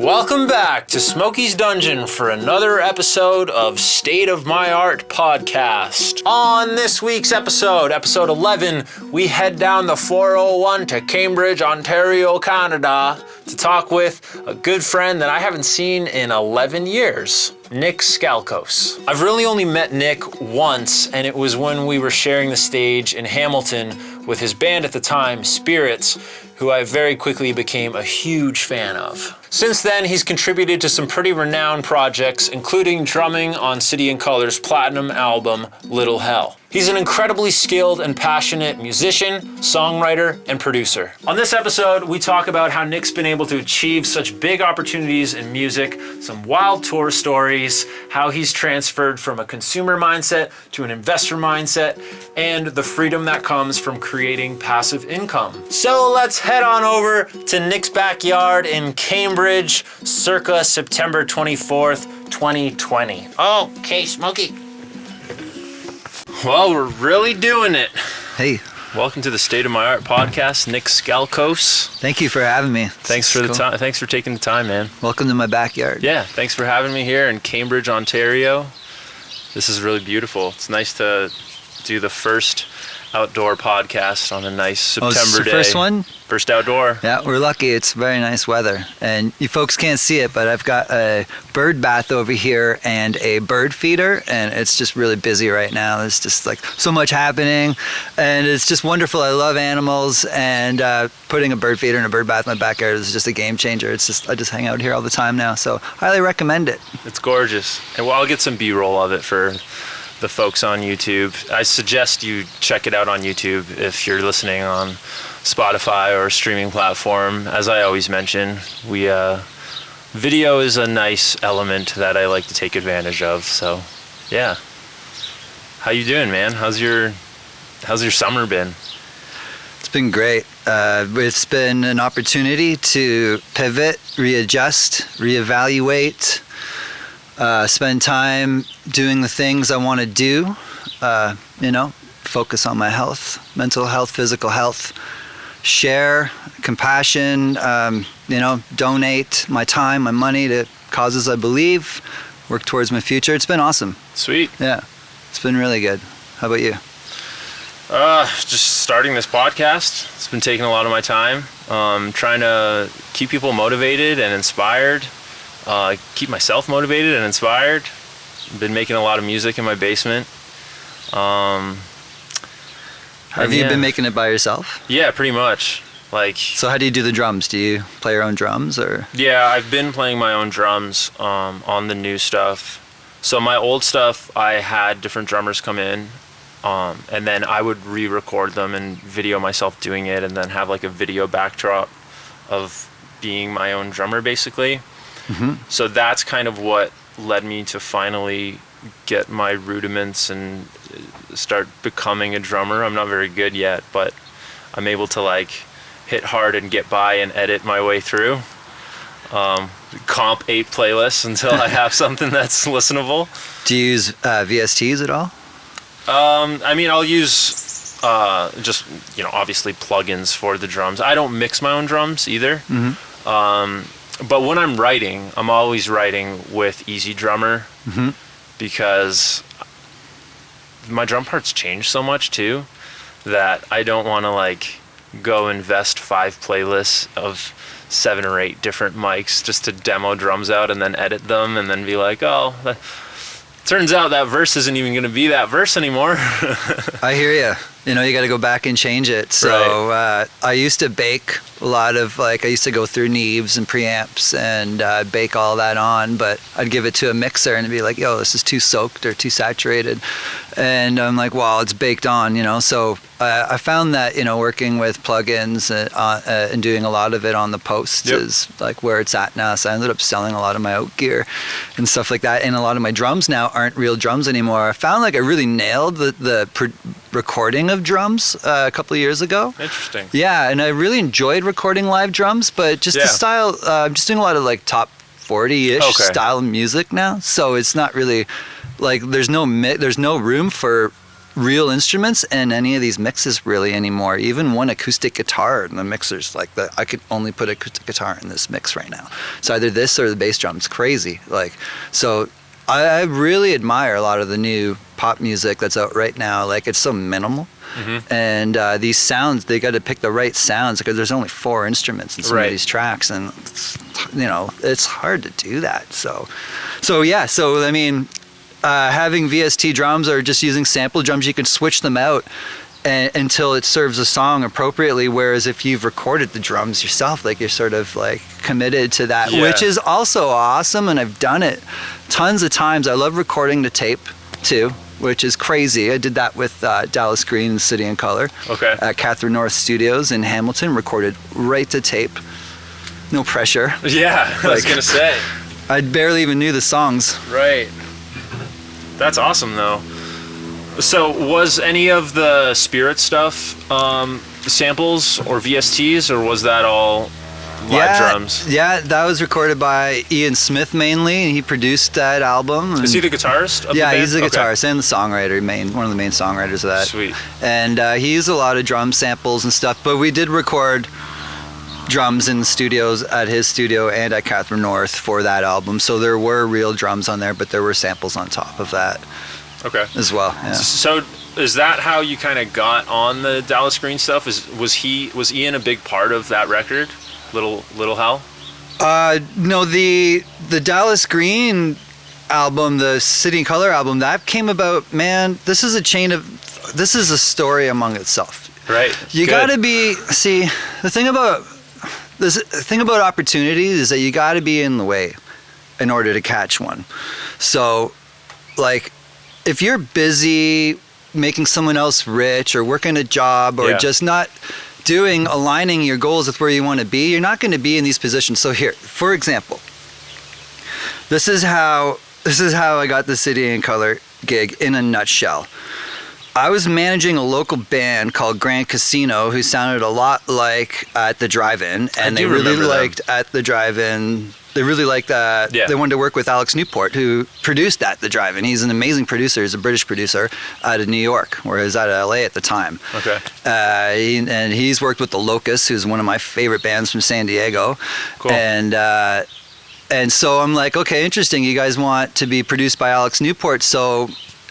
Welcome back to Smokey's Dungeon for another episode of State of My Art podcast. On this week's episode 11, we head down the 401 to Cambridge, Ontario, Canada to talk with a good friend that I haven't seen in 11 years. Nick Skalkos. I've really only met Nick once, and it was when we were sharing the stage in Hamilton with his band at the time, Spirits, who I very quickly became a huge fan of. Since then, he's contributed to some pretty renowned projects, including drumming on City & Colour's platinum album, Little Hell. He's an incredibly skilled and passionate musician, songwriter, and producer. On this episode, we talk about how Nick's been able to achieve such big opportunities in music, some wild tour stories, how he's transferred from a consumer mindset to an investor mindset, and the freedom that comes from creating passive income. So let's head on over to Nick's backyard in Cambridge, circa September 24th, 2020. Okay, Smokey. Well, we're really doing it. Hey. Welcome to the State of My Art podcast, Nick Skalkos. Thank you for having me. Thanks for the time. Thanks for taking the time, man. Welcome to my backyard. Yeah, thanks for having me here in Cambridge, Ontario. This is really beautiful. It's nice to do the first outdoor podcast on a nice September day. First one? First outdoor. Yeah, we're lucky. It's very nice weather. And you folks can't see it, but I've got a bird bath over here and a bird feeder, and it's just really busy right now. There's just like so much happening, and it's just wonderful. I love animals, and putting a bird feeder and a bird bath in my backyard is just a game changer. It's just I just hang out here all the time now, so highly recommend it. It's gorgeous. And well, I'll get some B-roll of it for the folks on YouTube. I suggest you check it out on YouTube if you're listening on Spotify or a streaming platform. As I always mention, video is a nice element that I like to take advantage of. So, yeah. How you doing, man? How's your summer been? It's been great. It's been an opportunity to pivot, readjust, reevaluate, spend time doing the things I want to do, focus on my health, mental health, physical health, share, compassion, donate my time, my money to causes I believe, work towards my future. It's been awesome. Sweet. Yeah, it's been really good. How about you? Just starting this podcast. It's been taking a lot of my time. Trying to keep people motivated and inspired. Keep myself motivated and inspired. Been making a lot of music in my basement. Have you been making it by yourself? Yeah, pretty much. So how do you do the drums? Do you play your own drums or? Yeah, I've been playing my own drums on the new stuff. So my old stuff, I had different drummers come in, and then I would re-record them and video myself doing it, and then have like a video backdrop of being my own drummer, basically. Mm-hmm. So that's kind of what led me to finally get my rudiments and start becoming a drummer. I'm not very good yet, but I'm able to hit hard and get by and edit my way through. Comp 8 playlists until I have something that's listenable. Do you use VSTs at all? I'll use just obviously plugins for the drums. I don't mix my own drums either. Mm-hmm. But when I'm writing, I'm always writing with Easy Drummer, mm-hmm. because my drum parts change so much too that I don't want to go invest 5 playlists of 7 or 8 different mics just to demo drums out and then edit them and then be like, turns out that verse isn't even going to be that verse anymore. I hear you. You got to go back and change it. So right. I used to bake a lot of, I used to go through Neves and preamps and bake all that on, but I'd give it to a mixer and it'd be like, yo, this is too soaked or too saturated. And I'm like, well, it's baked on, So I found that, working with plugins and doing a lot of it on the posts yep. is where it's at now. So I ended up selling a lot of my out gear and stuff like that. And a lot of my drums now aren't real drums anymore. I found I really nailed the recording of drums a couple of years ago. Interesting. Yeah, and I really enjoyed recording live drums, but just the style, I'm just doing a lot of top 40-ish style music now. So it's not really there's no room for real instruments in any of these mixes really anymore. Even one acoustic guitar in the mixers, like I could only put acoustic guitar in this mix right now. So either this or the bass drum. It's crazy. Like, so I really admire a lot of the new pop music that's out right now. Like, it's so minimal. Mm-hmm. And these sounds, they got to pick the right sounds because there's only 4 instruments in some of these tracks, and it's hard to do that. So I mean, having VST drums or just using sample drums, you can switch them out until it serves a song appropriately. Whereas if you've recorded the drums yourself, like, you're sort of like committed to that, which is also awesome. And I've done it tons of times. I love recording the tape too, which is crazy. I did that with Dallas Green and City and Color at Catherine North Studios in Hamilton, recorded right to tape. No pressure. Yeah, I was gonna say. I barely even knew the songs. Right. That's awesome though. So was any of the Spirit stuff samples or VSTs, or was that all live drums? Yeah, that was recorded by Ian Smith mainly, and he produced that album. Is he the guitarist of the band? He's the guitarist and the songwriter, one of the main songwriters of that. Sweet. And he used a lot of drum samples and stuff, but we did record drums in the studios at his studio and at Catherine North for that album. So there were real drums on there, but there were samples on top of that. Okay. As well. Yeah. So is that how you kind of got on the Dallas Green stuff? Was Ian a big part of that record, Little Hell? No, the Dallas Green album, the City and Color album, that came about, man, this is a story among itself. Right. You gotta the thing about opportunities is that you gotta be in the way in order to catch one. So, like, if you're busy making someone else rich or working a job or just not aligning your goals with where you want to be, you're not going to be in these positions. So here, for example, this is how I got the City and Color gig in a nutshell. I was managing a local band called Grand Casino who sounded a lot like At the Drive-In, and they really liked At the Drive-In. They really liked that. They wanted to work with Alex Newport, who produced At the Drive-In. He's an amazing producer. He's a British producer out of New York, where he was out of LA at the time. Okay. And he's worked with The Locusts, who's one of my favorite bands from San Diego. Cool. And so I'm like, okay, interesting. You guys want to be produced by Alex Newport.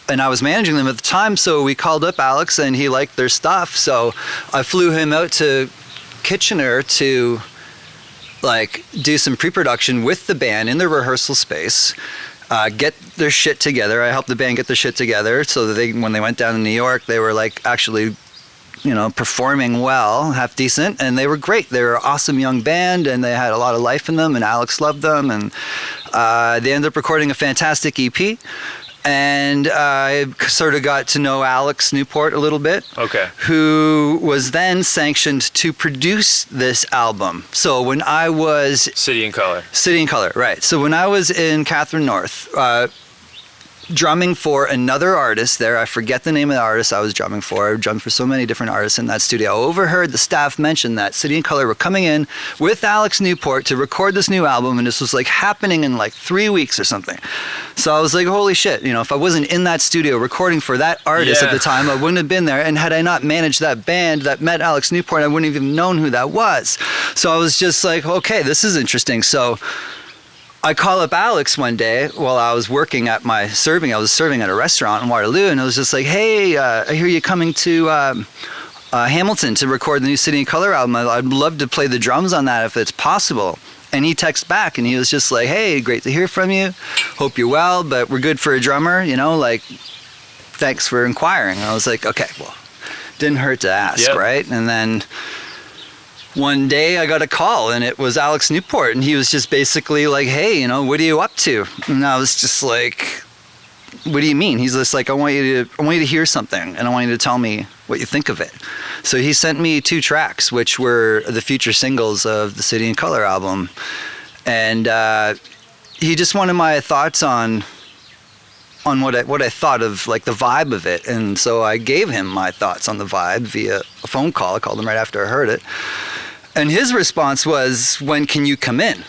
And I was managing them at the time, so we called up Alex, and he liked their stuff. So I flew him out to Kitchener to do some pre-production with the band in the rehearsal space, get their shit together. I helped the band get their shit together so that when they went down to New York, they were actually, performing well, half decent, and they were great. They were an awesome young band, and they had a lot of life in them, and Alex loved them, and they ended up recording a fantastic EP. And I sort of got to know Alex Newport a little bit, who was then sanctioned to produce this album. So when I was... City and Color, right. So when I was in Catherine North, drumming for another artist there, I forget the name of the artist I was drumming for. I drummed for so many different artists in that studio. I overheard the staff mention that City and Color were coming in with Alex Newport to record this new album, and this was happening in 3 weeks or something. So I was like, holy shit, if I wasn't in that studio recording for that artist at the time, I wouldn't have been there. And had I not managed that band that met Alex Newport, I wouldn't have even known who that was. So I was just like, okay, this is interesting. So I call up Alex one day while I was working at I was serving at a restaurant in Waterloo, and I was just like, hey, I hear you coming to Hamilton to record the new City and Color album. I'd love to play the drums on that if it's possible. And he texted back, and he was just like, hey, great to hear from you. Hope you're well, but we're good for a drummer, thanks for inquiring. I was like, okay, well, didn't hurt to ask, right? And then one day I got a call, and it was Alex Newport, and he was just basically like, hey, what are you up to? And I was just like, what do you mean? He's just like, I want you to hear something, and I want you to tell me what you think of it. So he sent me 2 tracks, which were the future singles of the City and Color album. And he just wanted my thoughts on what I thought of the vibe of it. And so I gave him my thoughts on the vibe via a phone call. I called him right after I heard it. And his response was, when can you come in?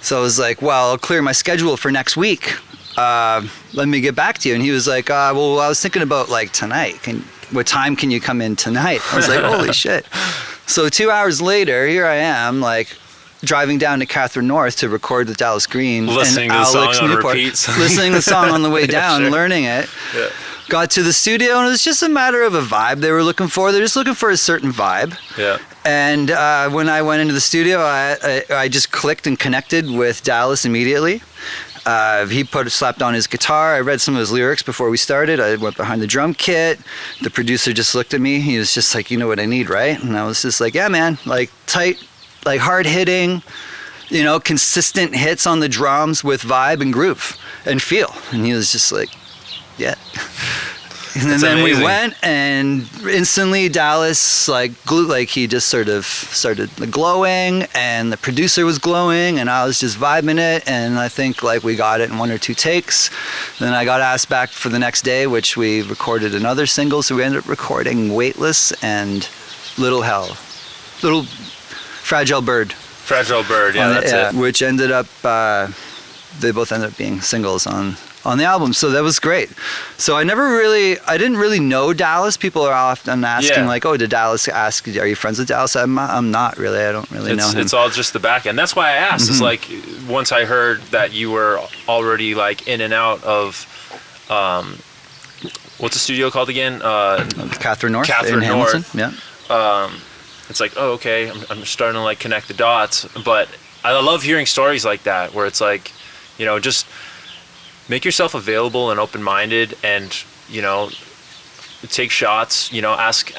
So I was like, well, I'll clear my schedule for next week. let me get back to you. And he was like, well, I was thinking about like tonight. What time can you come in tonight? I was like, holy shit. So 2 hours later, here I am, like driving down to Catherine North to record the Dallas Green. Listening to the song on repeats. Listening to the song on the way down, sure. learning it. Yeah. Got to the studio, and it was just a matter of a vibe they were looking for. They're just looking for a certain vibe. Yeah. And when I went into the studio, I just clicked and connected with Dallas immediately. He slapped on his guitar. I read some of his lyrics before we started. I went behind the drum kit. The producer just looked at me. He was just like, you know what I need, right? And I was just like, yeah, man, like tight, like hard hitting, you know, consistent hits on the drums with vibe and groove and feel. And he was just like, yeah. And then we went, and instantly Dallas he just sort of started glowing, and the producer was glowing, and I was just vibing it, and I think like we got it in 1 or 2 takes. Then I got asked back for the next day, which we recorded another single, so we ended up recording Weightless and Little Fragile Bird. Fragile Bird, yeah, that's it. Which ended up, they both ended up being singles on the album, so that was great. So I didn't really know Dallas. People are often asking like, oh, did Dallas ask, are you friends with Dallas? I'm not really. I don't really know him. It's all just the back end. That's why I asked. It's like, once I heard that you were already like in and out of, what's the studio called again? Catherine North Catherine in Hamilton. North. Yeah. It's like, oh, okay, I'm starting to like connect the dots. But I love hearing stories like that, where it's like, you know, just make yourself available and open-minded, and, you know, take shots, you know, ask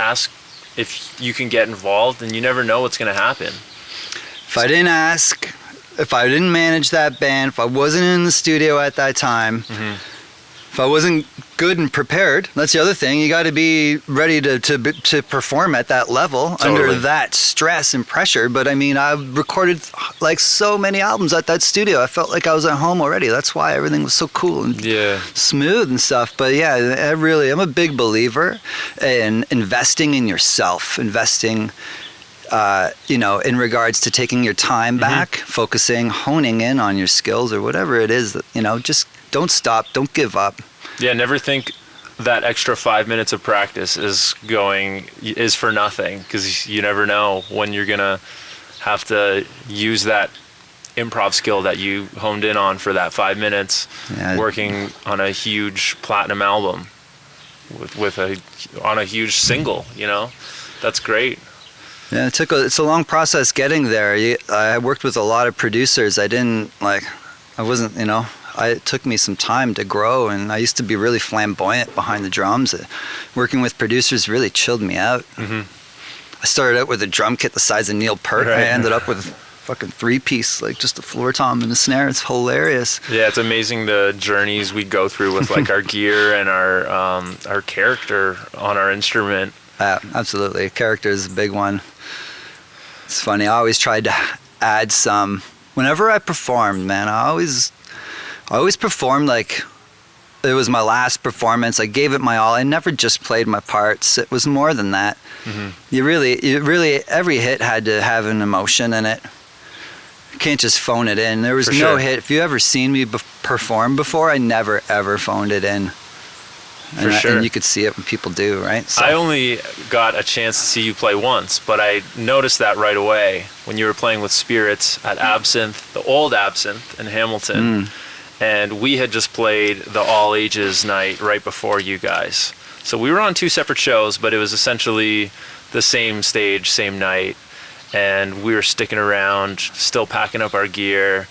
if you can get involved, and you never know what's going to happen. If I didn't ask, if I didn't manage that band, if I wasn't in the studio at that time, if I wasn't good and prepared, that's the other thing. You got to be ready to perform at that level under that stress and pressure. But I mean, I recorded like so many albums at that studio. I felt like I was at home already. That's why everything was so cool and smooth and stuff. But yeah, I'm a big believer in investing in yourself, investing, you know, in regards to taking your time back, focusing, honing in on your skills or whatever it is that, you know, just don't stop, don't give up. Yeah, never think that extra 5 minutes of practice is for nothing, because you never know when you're gonna have to use that improv skill that you honed in on for that 5 minutes, working on a huge platinum album on a huge single. You know, that's great. Yeah, it's a long process getting there. I worked with a lot of producers. It took me some time to grow, and I used to be really flamboyant behind the drums. Working with producers really chilled me out. I started out with a drum kit the size of Neil Peart. I ended up with fucking 3-piece, like just a floor tom and a snare. It's hilarious. Yeah, it's amazing the journeys we go through with like our gear and our character on our instrument. Absolutely. Character is a big one. It's funny. I always tried to add some. Whenever I performed, man, I always performed like it was my last performance. I gave it my all. I never just played my parts. It was more than that. You really, every hit had to have an emotion in it. You can't just phone it in. There was no hit. If you ever seen me perform before, I never ever phoned it in. And you could see it when people do, right? So. I only got a chance to see you play once, but I noticed that right away when you were playing with Spirits at Absinthe, the old Absinthe in Hamilton. And we had just played the all ages night right before you guys. So we were on 2 separate shows, but it was essentially the same stage, same night. And we were sticking around, still packing up our gear.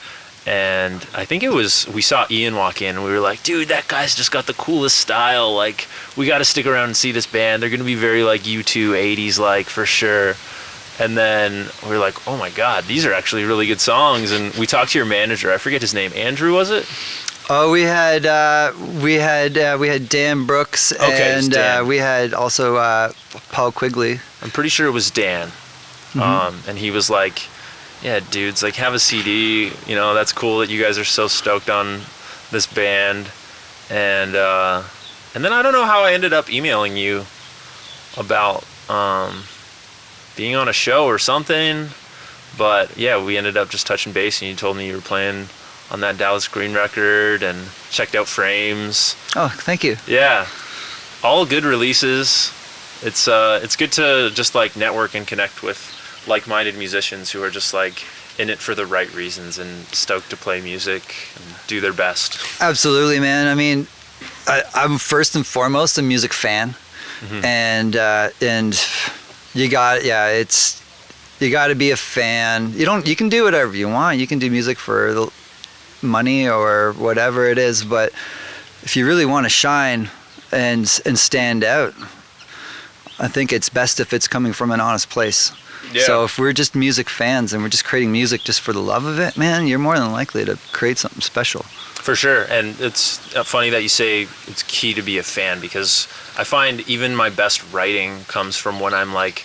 And I think we saw Ian walk in, and we were like, dude, that guy's just got the coolest style. Like, we got to stick around and see this band. They're going to be very like U2 80s like for sure. And then we were like, oh my God, these are actually really good songs. And we talked to your manager. I forget his name. Andrew, was it? Oh, we had Dan Brooks, and Dan. We had also Paul Quigley. I'm pretty sure it was Dan. And he was like, yeah, dudes, like have a CD. You know, that's cool that you guys are so stoked on this band. And then I don't know how I ended up emailing you about being on a show or something, but yeah, we ended up just touching base, and you told me you were playing on that Dallas Green record, and checked out Frames. Oh, thank you. Yeah, all good releases. It's good to just like network and connect with like-minded musicians who are just like in it for the right reasons and stoked to play music and do their best. Absolutely, man. I mean, I'm first and foremost a music fan, and you got to be a fan. You can do whatever you want. You can do music for the money or whatever it is, but if you really want to shine and stand out, I think it's best if it's coming from an honest place. Yeah. So if we're just music fans and we're just creating music just for the love of it, man, you're more than likely to create something special. For sure. And it's funny that you say it's key to be a fan, because I find even my best writing comes from when I'm like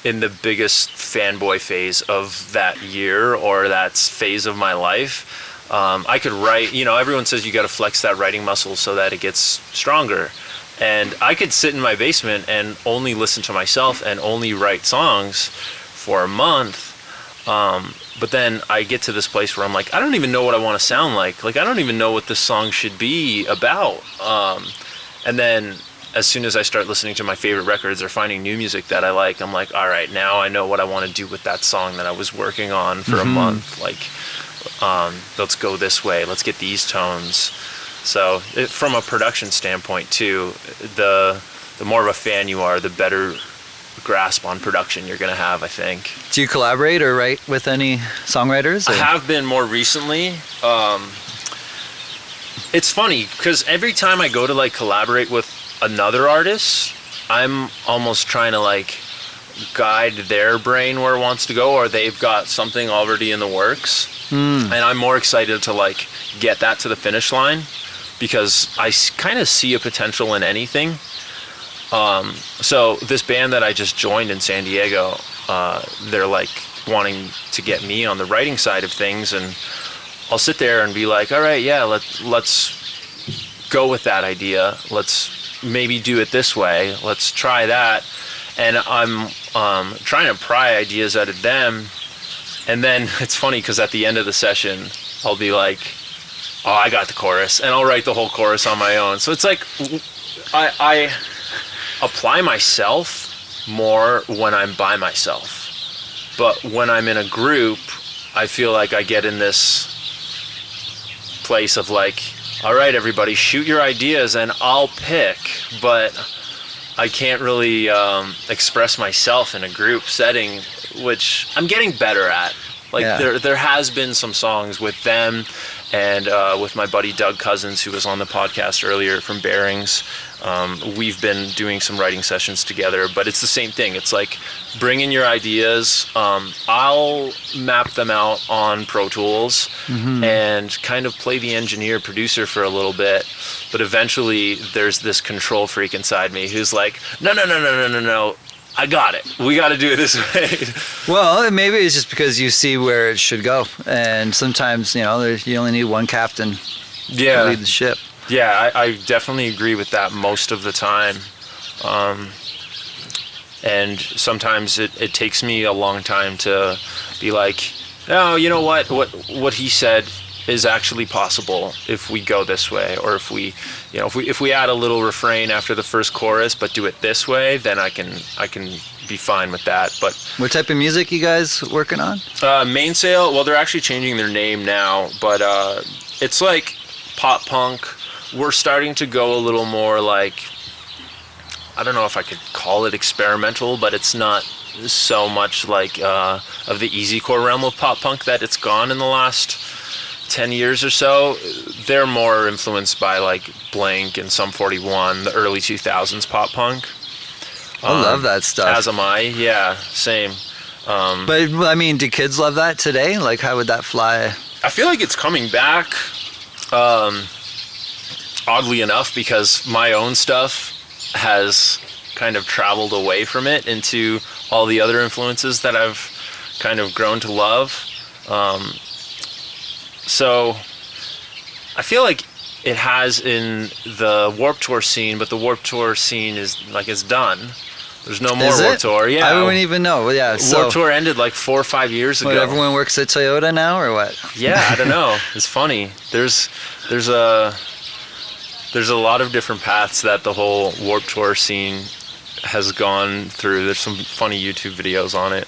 in the biggest fanboy phase of that year or that phase of my life. I could write, everyone says you got to flex that writing muscle so that it gets stronger. And I could sit in my basement and only listen to myself and only write songs for a month. But then I get to this place where I'm like, I don't even know what I want to sound like. Like, I don't even know what this song should be about. And then as soon as I start listening to my favorite records or finding new music that I like, I'm like, all right, now I know what I want to do with that song that I was working on for a month. Like, let's go this way. Let's get these tones. So from a production standpoint too, the more of a fan you are, the better grasp on production you're going to have, I think. Do you collaborate or write with any songwriters? Or? I have been more recently. It's funny because every time I go to like collaborate with another artist, I'm almost trying to like guide their brain where it wants to go, or they've got something already in the works. And I'm more excited to like get that to the finish line, because I kind of see a potential in anything. So this band that I just joined in San Diego, they're like wanting to get me on the writing side of things, and I'll sit there and be like, all right, yeah, let's go with that idea. Let's maybe do it this way. Let's try that. And I'm trying to pry ideas out of them. And then it's funny because at the end of the session, I'll be like, oh, I got the chorus, and I'll write the whole chorus on my own. So it's like I apply myself more when I'm by myself. But when I'm in a group, I feel like I get in this place of like, all right, everybody, shoot your ideas and I'll pick. But I can't really express myself in a group setting, which I'm getting better at. Like, there has been some songs with them and with my buddy Doug Cousins, who was on the podcast earlier from Bearings. We've been doing some writing sessions together, but it's the same thing. It's like, bring in your ideas. I'll map them out on Pro Tools and kind of play the engineer producer for a little bit. But eventually there's this control freak inside me who's like, no. I got it. We got to do it this way. Well, maybe it's just because you see where it should go, and sometimes you only need one captain to lead the ship. Yeah, I definitely agree with that most of the time, and sometimes it takes me a long time to be like, oh, you know what he said is actually possible if we go this way, or if we add a little refrain after the first chorus but do it this way, then I can be fine with that. But what type of music you guys working on? Mainsail, well, they're actually changing their name now, but it's like pop punk. We're starting to go a little more like, I don't know if I could call it experimental, but it's not so much like of the easycore realm of pop punk that it's gone in the last 10 years or so. They're more influenced by like Blink and Sum 41, the early 2000s pop punk. I love that stuff. As am I. Yeah, same. But I mean, do kids love that today? Like, how would that fly? I feel like it's coming back, oddly enough, because my own stuff has kind of traveled away from it into all the other influences that I've kind of grown to love. So I feel like it has in the Warped Tour scene, but the Warped Tour scene is like, it's done. There's no more Is Warped it? Tour. Yeah. I wouldn't even know. Well, yeah. So Warped Tour ended like 4 or 5 years ago. what, everyone works at Toyota now, or what? Yeah, I don't know. It's funny. There's a lot of different paths that the whole Warped Tour scene has gone through. There's some funny YouTube videos on it.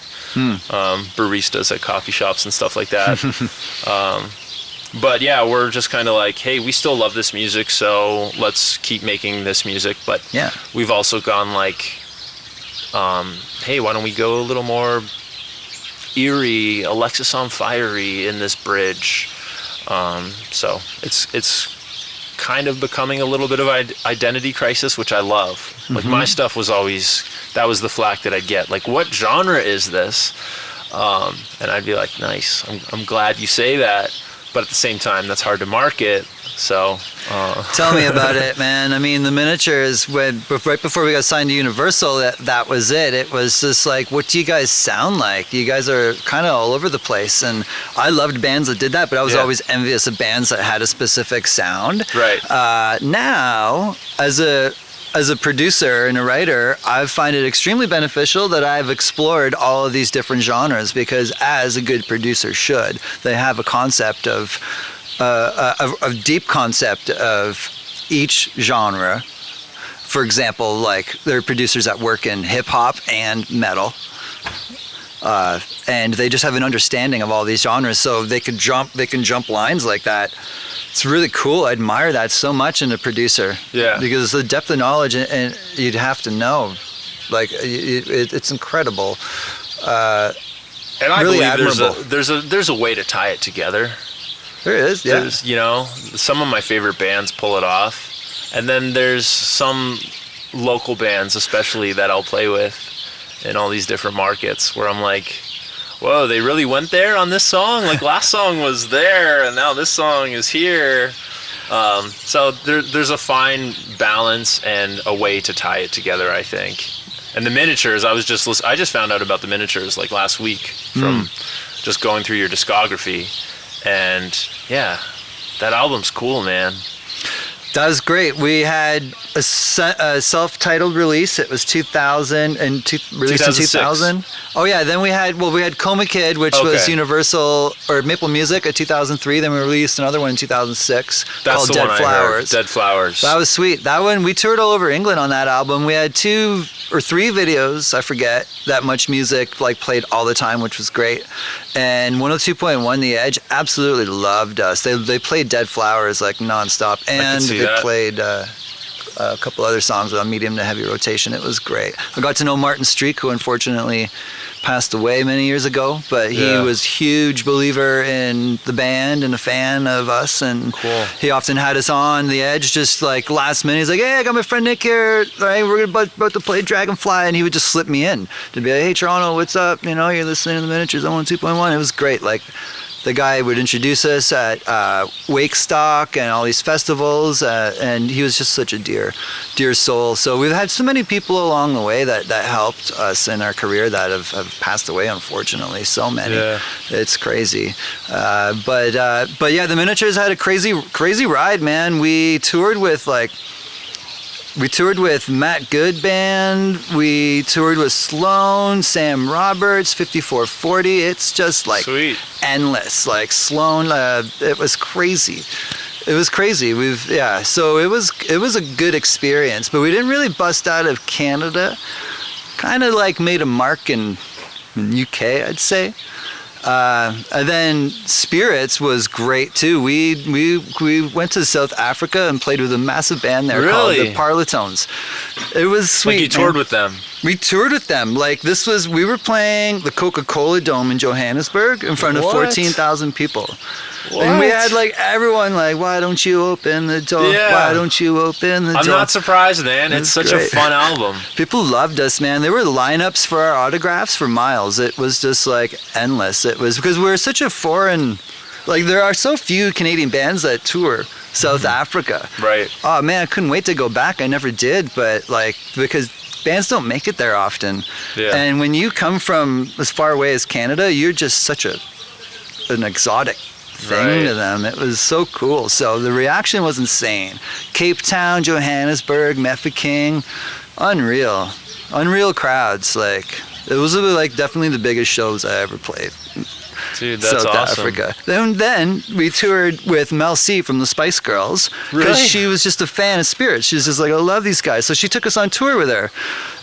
Baristas at coffee shops and stuff like that. But yeah, we're just kind of like, hey, we still love this music, so let's keep making this music. But Yeah. we've also gone like, hey, why don't we go a little more eerie, Alexis on Fiery in this bridge? So it's kind of becoming a little bit of identity crisis, which I love. Like my stuff was always, that was the flack that I'd get. Like, what genre is this? And I'd be like, nice. I'm glad you say that. But at the same time, that's hard to market. So Tell me about it, man. I mean, the Miniatures, right before we got signed to Universal, that was it. It was just like, what do you guys sound like? You guys are kind of all over the place. And I loved bands that did that, but I was always envious of bands that had a specific sound. Right. Now, as a producer and a writer, I find it extremely beneficial that I've explored all of these different genres, because as a good producer should, they have a concept of a deep concept of each genre. For example, like there are producers that work in hip hop and metal. And they just have an understanding of all these genres, so they can jump lines like that. It's really cool. I admire that so much in a producer. Yeah. Because the depth of knowledge, and you'd have to know, like it's incredible. And I really believe admirable. there's a way to tie it together. There is, yeah. There's, you know, some of my favorite bands pull it off, and then there's some local bands, especially, that I'll play with in all these different markets, where I'm like, whoa, they really went there on this song? Like, last song was there, and now this song is here. So there's a fine balance and a way to tie it together, I think. And the Miniatures, I just found out about the Miniatures like last week from just going through your discography. And yeah, that album's cool, man. That was great. We had a self-titled release. It was 2000 and released in 2000. Oh yeah. Then we had Coma Kid, which was Universal or Maple Music at 2003. Then we released another one in 2006 called Dead Flowers. Dead Flowers. That was sweet. That one, we toured all over England on that album. We had 2 or 3 videos, I forget, that much music like played all the time, which was great. And 102.1 The Edge absolutely loved us. They played Dead Flowers like nonstop, and they played a couple other songs on medium to heavy rotation. It was great. I got to know Martin Streak, who unfortunately passed away many years ago, but he was a huge believer in the band and a fan of us, and he often had us on The Edge just like last minute. He's like, hey, I got my friend Nick here, all right, we're about to play Dragonfly, and he would just slip me in to be like, hey Toronto, what's up, you know, you're listening to the Miniatures on 2.1. It was great. Like, the guy would introduce us at Wakestock and all these festivals, and he was just such a dear soul. So we've had so many people along the way that helped us in our career that have passed away, unfortunately. So many. Yeah. It's crazy. But yeah, the Miniatures had a crazy ride, man. We toured with Matt Good Band, we toured with Sloan, Sam Roberts, 5440. It's just like sweet. Endless. Like Sloan, it was crazy. It was crazy. So it was a good experience, but we didn't really bust out of Canada. Kind of like made a mark in UK, I'd say. And then Spirits was great too. We went to South Africa and played with a massive band there called the Parlotones. It was sweet. Like you toured with them. We toured with them. Like we were playing the Coca-Cola Dome in Johannesburg in front of 14,000 people. What? And we had like everyone like, why don't you open the door? Yeah. Why don't you open the door? I'm not surprised, man. It's such a fun album. People loved us, man. There were lineups for our autographs for miles. It was just like endless. It was because we're such a foreign, like there are so few Canadian bands that tour South Africa. Right. Oh man, I couldn't wait to go back. I never did, but like because bands don't make it there often. Yeah. And when you come from as far away as Canada, you're just such an exotic thing to them. It was so cool. So the reaction was insane. Cape Town, Johannesburg, Mefeking, unreal. unreal crowds. Like, it was like definitely the biggest shows I ever played. Dude, that's South awesome. Africa. Then we toured with Mel C from the Spice Girls because Really? she was just a fan of Spirit. She was just like, I love these guys. So she took us on tour with her.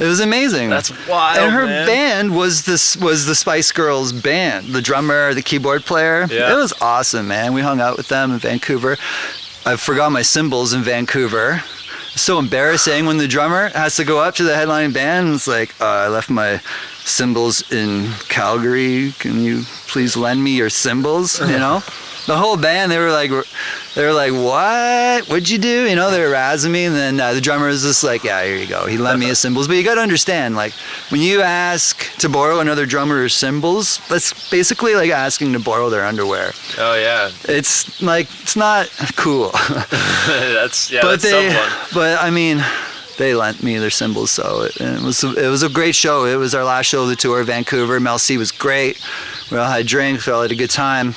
It was amazing. That's wild, And her man. band was the Spice Girls band. The drummer, the keyboard player. Yeah. It was awesome, man. We hung out with them in Vancouver. I forgot my cymbals in Vancouver. So embarrassing when the drummer has to go up to the headlining band and it's like, I left my cymbals in Calgary. Can you please lend me your cymbals? You know, the whole band, they were like, what? What'd you do? You know, they were razzing me. And then the drummer was just like, yeah, here you go. He lent me his cymbals. But you got to understand, like, when you ask to borrow another drummer's cymbals, that's basically like asking to borrow their underwear. Oh yeah. It's like, it's not cool. That's But someone. But I mean, they lent me their cymbals, so it was a great show. It was our last show of the tour, Vancouver. Mel C was great. We all had drinks, we all had a good time.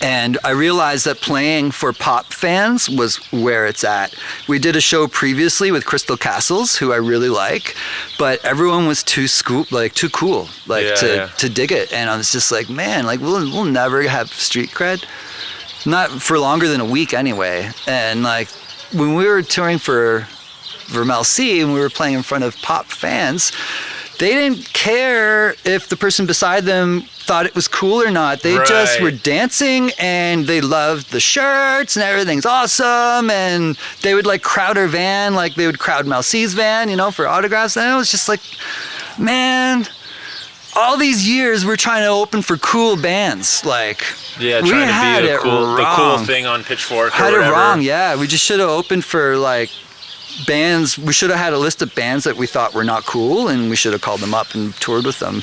And I realized that playing for pop fans was where it's at. We did a show previously with Crystal Castles, who I really like, but everyone was too cool, to dig it. And I was just like, man, like we'll never have street cred, not for longer than a week anyway. And like when we were touring for Mel C and we were playing in front of pop fans, they didn't care if the person beside them thought it was cool or not. They just were dancing and they loved the shirts and everything's awesome. And they would like crowd our van, like they would crowd Mel C's van, you know, for autographs. And it was just like, man, all these years we're trying to open for cool bands. Like, Yeah, we trying had to be it the cool wrong. thing on Pitchfork or Had whatever. it wrong, yeah. We just should have opened for like bands. We should have had a list of bands that we thought were not cool, and we should have called them up and toured with them.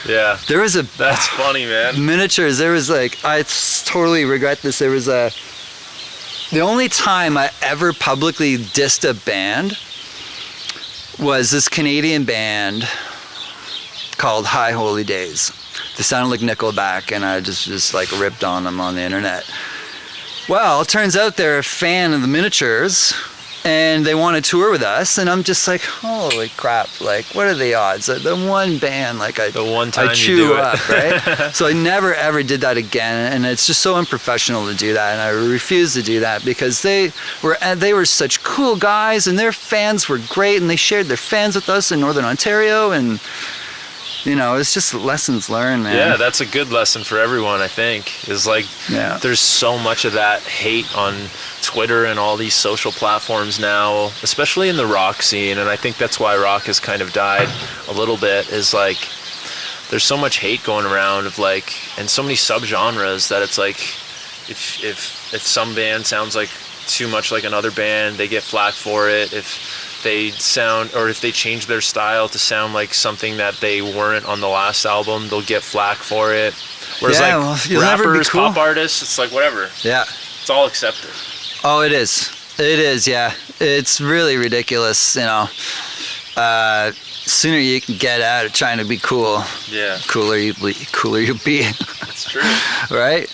Yeah. There was That's funny, man. miniatures. There was like, I totally regret this. There was the only time I ever publicly dissed a band was this Canadian band called High Holy Days. They sounded like Nickelback, and I just like ripped on them on the internet. Well, it turns out they're a fan of the Miniatures, and they want to tour with us, and I'm just like, holy crap, like, what are the odds? The one band, like, The one time I you chew do it. up, right? So I never, ever did that again, and it's just so unprofessional to do that, and I refuse to do that, because they were such cool guys, and their fans were great, and they shared their fans with us in Northern Ontario, and you know, it's just lessons learned, man. Yeah, that's a good lesson for everyone, I think. Is like, there's so much of that hate on Twitter and all these social platforms now, especially in the rock scene. And I think that's why rock has kind of died a little bit, is like, there's so much hate going around of like, and so many subgenres that it's like, if some band sounds like too much like another band, they get flack for it. If they sound, or if they change their style to sound like something that they weren't on the last album, they'll get flack for it. Whereas you'll never be rappers, cool. pop artists, it's like whatever. Yeah. It's all accepted. Oh, it is. It is, yeah. It's really ridiculous, you know. Sooner you can get out of trying to be cool, cooler you'll be. It's true. Right?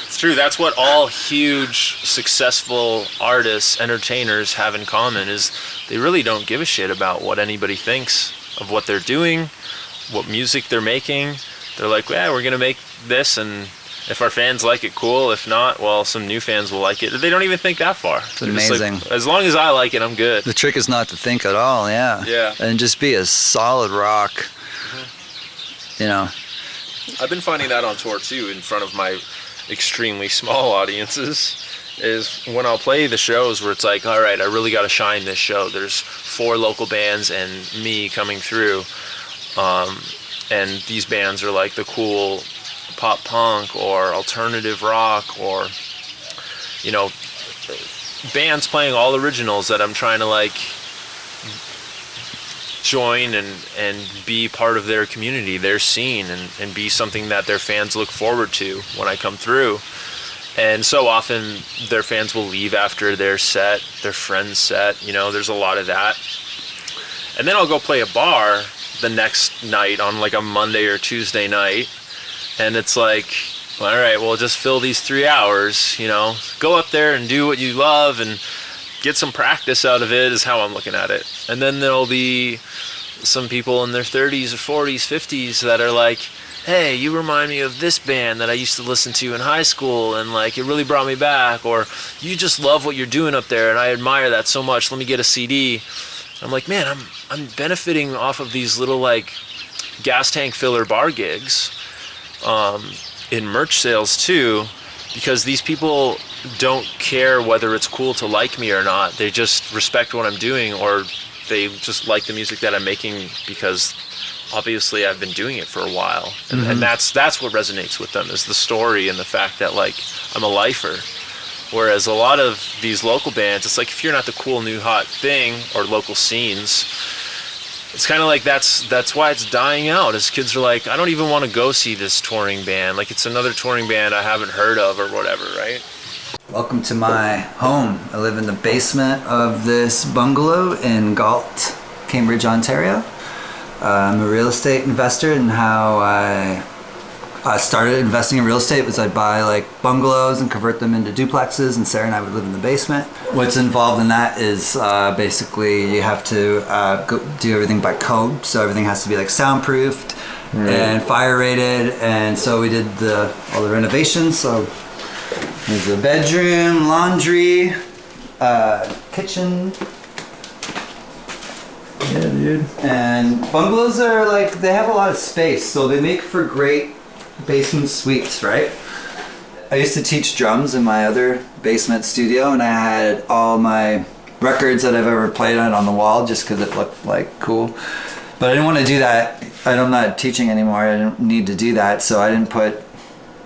It's true. That's what all huge, successful artists, entertainers have in common, is they really don't give a shit about what anybody thinks of what they're doing, what music they're making. They're like, yeah, we're going to make this, and if our fans like it, cool. If not, well, some new fans will like it. They don't even think that far. It's amazing. Like, as long as I like it, I'm good. The trick is not to think at all, yeah. Yeah. And just be a solid rock, you know. I've been finding that on tour, too, in front of my extremely small audiences, is when I'll play the shows where it's like, all right, I really got to shine this show. There's 4 local bands and me coming through. And these bands are like the cool pop punk or alternative rock, or, you know, bands playing all originals that I'm trying to like join and be part of their community, their scene, and be something that their fans look forward to when I come through. And so often their fans will leave after their set, their friend's set, you know, there's a lot of that. And then I'll go play a bar the next night on like a Monday or Tuesday night, and it's like, all right, well, just fill these 3 hours, you know, go up there and do what you love and get some practice out of it, is how I'm looking at it. And then there'll be some people in their 30s or 40s, 50s that are like, hey, you remind me of this band that I used to listen to in high school, and like it really brought me back, or you just love what you're doing up there and I admire that so much, let me get a CD. I'm like, man, I'm benefiting off of these little like gas tank filler bar gigs in merch sales too, because these people don't care whether it's cool to like me or not. They just respect what I'm doing, or they just like the music that I'm making because obviously I've been doing it for a while. And that's what resonates with them, is the story and the fact that like I'm a lifer. Whereas a lot of these local bands, it's like if you're not the cool new hot thing, or local scenes, it's kind of like that's why it's dying out, as kids are like, I don't even want to go see this touring band. Like it's another touring band I haven't heard of or whatever, right? Welcome to my home. I live in the basement of this bungalow in Galt, Cambridge, Ontario. I'm a real estate investor, and how I started investing in real estate was I'd buy like bungalows and convert them into duplexes, and Sarah and I would live in the basement. What's involved in that is basically you have to go do everything by code, so everything has to be like soundproofed and fire rated, and so we did all the renovations. So there's a bedroom, laundry, kitchen. Yeah, dude. And bungalows are like, they have a lot of space, so they make for great basement suites, right? I used to teach drums in my other basement studio, and I had all my records that I've ever played on the wall just because it looked like cool. But I didn't want to do that. I'm not teaching anymore. I didn't need to do that, so I didn't put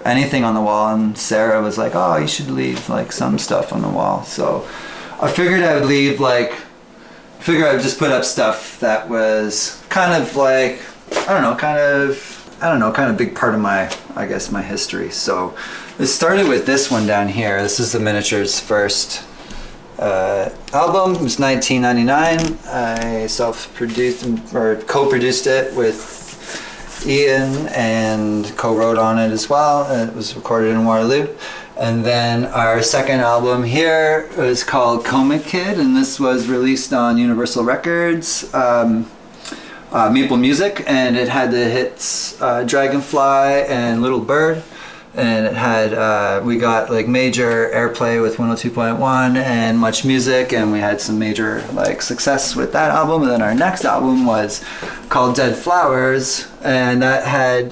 anything on the wall. And Sarah was like, oh, you should leave like some stuff on the wall. So I figured I would leave I would just put up stuff that was kind of like, kind of big part of my history. So it started with this one down here. This is the Miniatures' first album. It was 1999. I self-produced or co-produced it with Ian and co-wrote on it as well. It was recorded in Waterloo. And then our second album here was called Coma Kid, and this was released on Universal Records, Maple Music, and it had the hits Dragonfly and Little Bird, and it had we got like major airplay with 102.1 and Much Music, and we had some major like success with that album. And then our next album was called Dead Flowers, and that had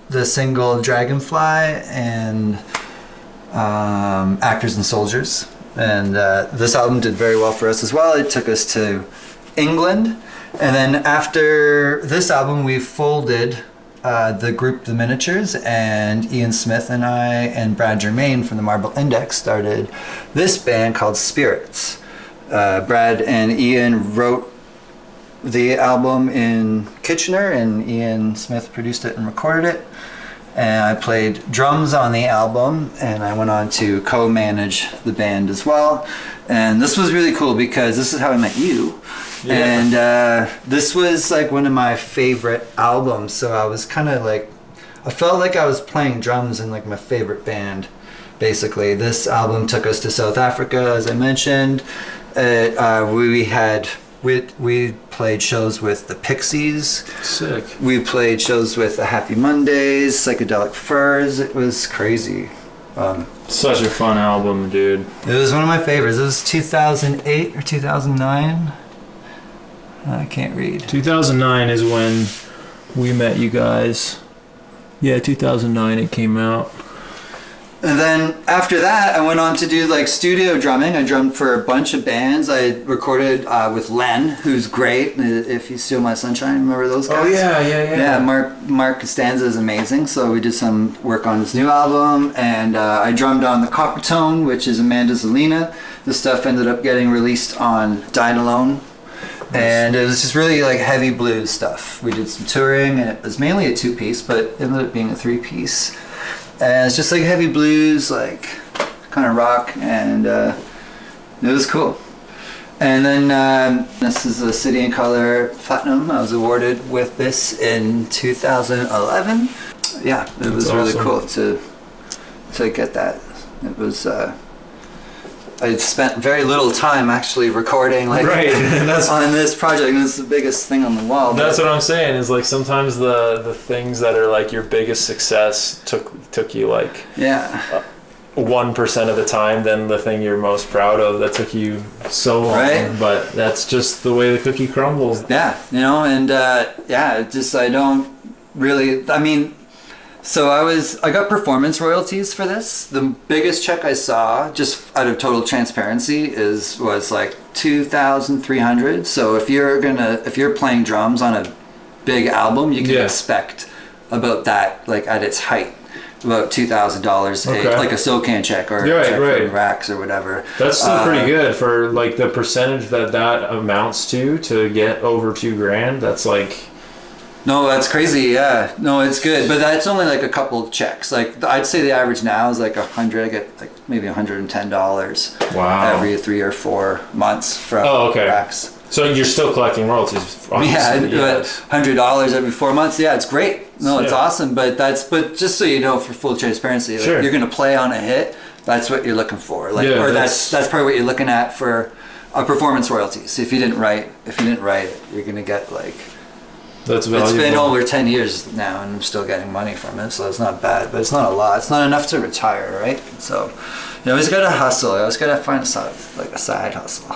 the single Dragonfly and Actors and Soldiers. And this album did very well for us as well. It took us to England. And then after this album, we folded the group The Miniatures, and Ian Smith and I and Brad Germain from the Marble Index started this band called Spirits. Brad and Ian wrote the album in Kitchener, and Ian Smith produced it and recorded it. And I played drums on the album, and I went on to co-manage the band as well. And this was really cool because this is how I met you. Yeah. And this was like one of my favorite albums. So I was kind of like, I felt like I was playing drums in like my favorite band, basically. This album took us to South Africa, as I mentioned. We played shows with the Pixies. Sick. We played shows with the Happy Mondays, Psychedelic Furs. It was crazy. Such a fun album, dude. It was one of my favorites. It was 2008 or 2009. I can't read. 2009 is when we met you guys. Yeah, 2009 it came out. And then after that, I went on to do like studio drumming. I drummed for a bunch of bands. I recorded with Len, who's great. If You Steal My Sunshine, remember those guys? Oh yeah. Yeah, Mark Costanza is amazing. So we did some work on his new album, and I drummed on the Coppertone, which is Amanda Zelina. This stuff ended up getting released on Dine Alone. And it was just really like heavy blues stuff. We did some touring, and it was mainly a 2-piece, but it ended up being a 3-piece. And it's just like heavy blues, like kind of rock, and it was cool. And then this is a City and Color Platinum. I was awarded with this in 2011. Yeah, it was really cool to get that. It was I spent very little time actually recording like on this project, and it's the biggest thing on the wall. That's what I'm saying, is like sometimes the things that are like your biggest success took you like 1% of the time than the thing you're most proud of that took you so long. Right. But that's just the way the cookie crumbles. Yeah, you know, and just I don't really. I mean, so I got performance royalties for this. The biggest check I saw, just out of total transparency, was like $2,300. So if you're playing drums on a big album, you can expect about that, like at its height, about $2,000 like a SOCAN check or a check from Racks or whatever. That's still pretty good for like the percentage that amounts to get over $2,000. That's like. No, that's crazy. Yeah, no, it's good, but that's only like a couple of checks. Like I'd say the average now is like 100. I get like maybe $110. Wow. Every 3 or 4 months from Racks. So you're still collecting royalties, obviously. Yeah, $100 every 4 months. Yeah, it's great. No, it's awesome. But just so you know, for full transparency, like you're gonna play on a hit. That's what you're looking for. Like, or that's probably what you're looking at for a performance royalties. If you didn't write it, you're gonna get like. That's valuable. It's been over 10 years now, and I'm still getting money from it, so it's not bad. But it's not a lot. It's not enough to retire, right? So you always gotta hustle. I always gotta find a side hustle.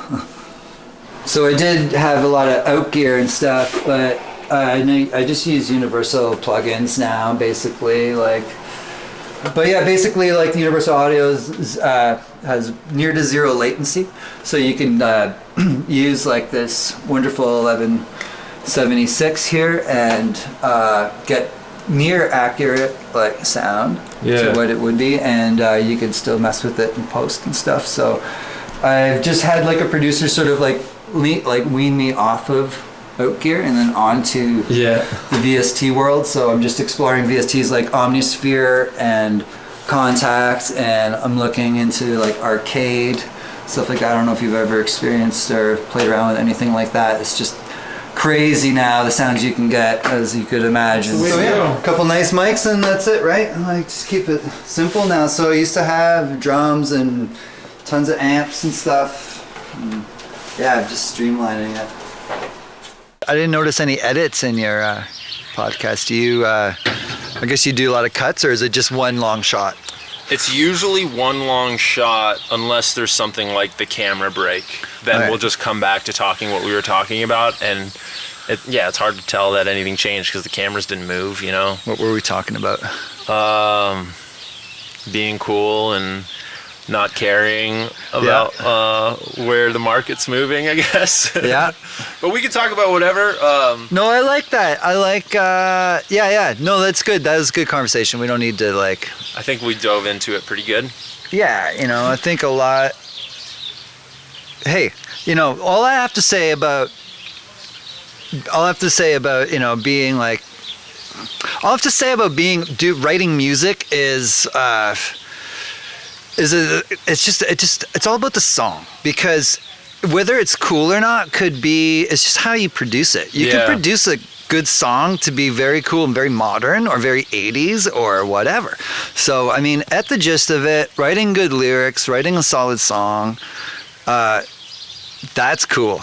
So I did have a lot of out gear and stuff, but I just use universal plugins now, basically. Basically, like the Universal Audio has near to zero latency, so you can use like this wonderful 1176 here and get near accurate like sound to what it would be, and you can still mess with it in post and stuff. So I've just had like a producer sort of like wean me off of out gear and then onto the VST world. So I'm just exploring VSTs like Omnisphere and Contact, and I'm looking into like arcade stuff like that. I don't know if you've ever experienced or played around with anything like that. It's just crazy now, the sounds you can get, as you could imagine. So a couple nice mics and that's it, right? Like just keep it simple now. So I used to have drums and tons of amps and stuff. And just streamlining it. I didn't notice any edits in your podcast. Do you? I guess you do a lot of cuts, or is it just one long shot? It's usually one long shot, unless there's something like the camera break. Then we'll just come back to talking what we were talking about, and it's hard to tell that anything changed because the cameras didn't move. You know. What were we talking about? Being cool and not caring about where the market's moving, I guess. Yeah. But we can talk about whatever. No, I like that. I like, No, that's good. That was a good conversation. We don't need to like... I think we dove into it pretty good. Yeah, I think a lot... Hey, all I have to say about, being like... All I have to say about writing music is... it's all about the song, because whether it's cool or not it's just how you produce it. You can produce a good song to be very cool and very modern or very 80s or whatever. So I mean, at the gist of it, writing good lyrics, writing a solid song, that's cool.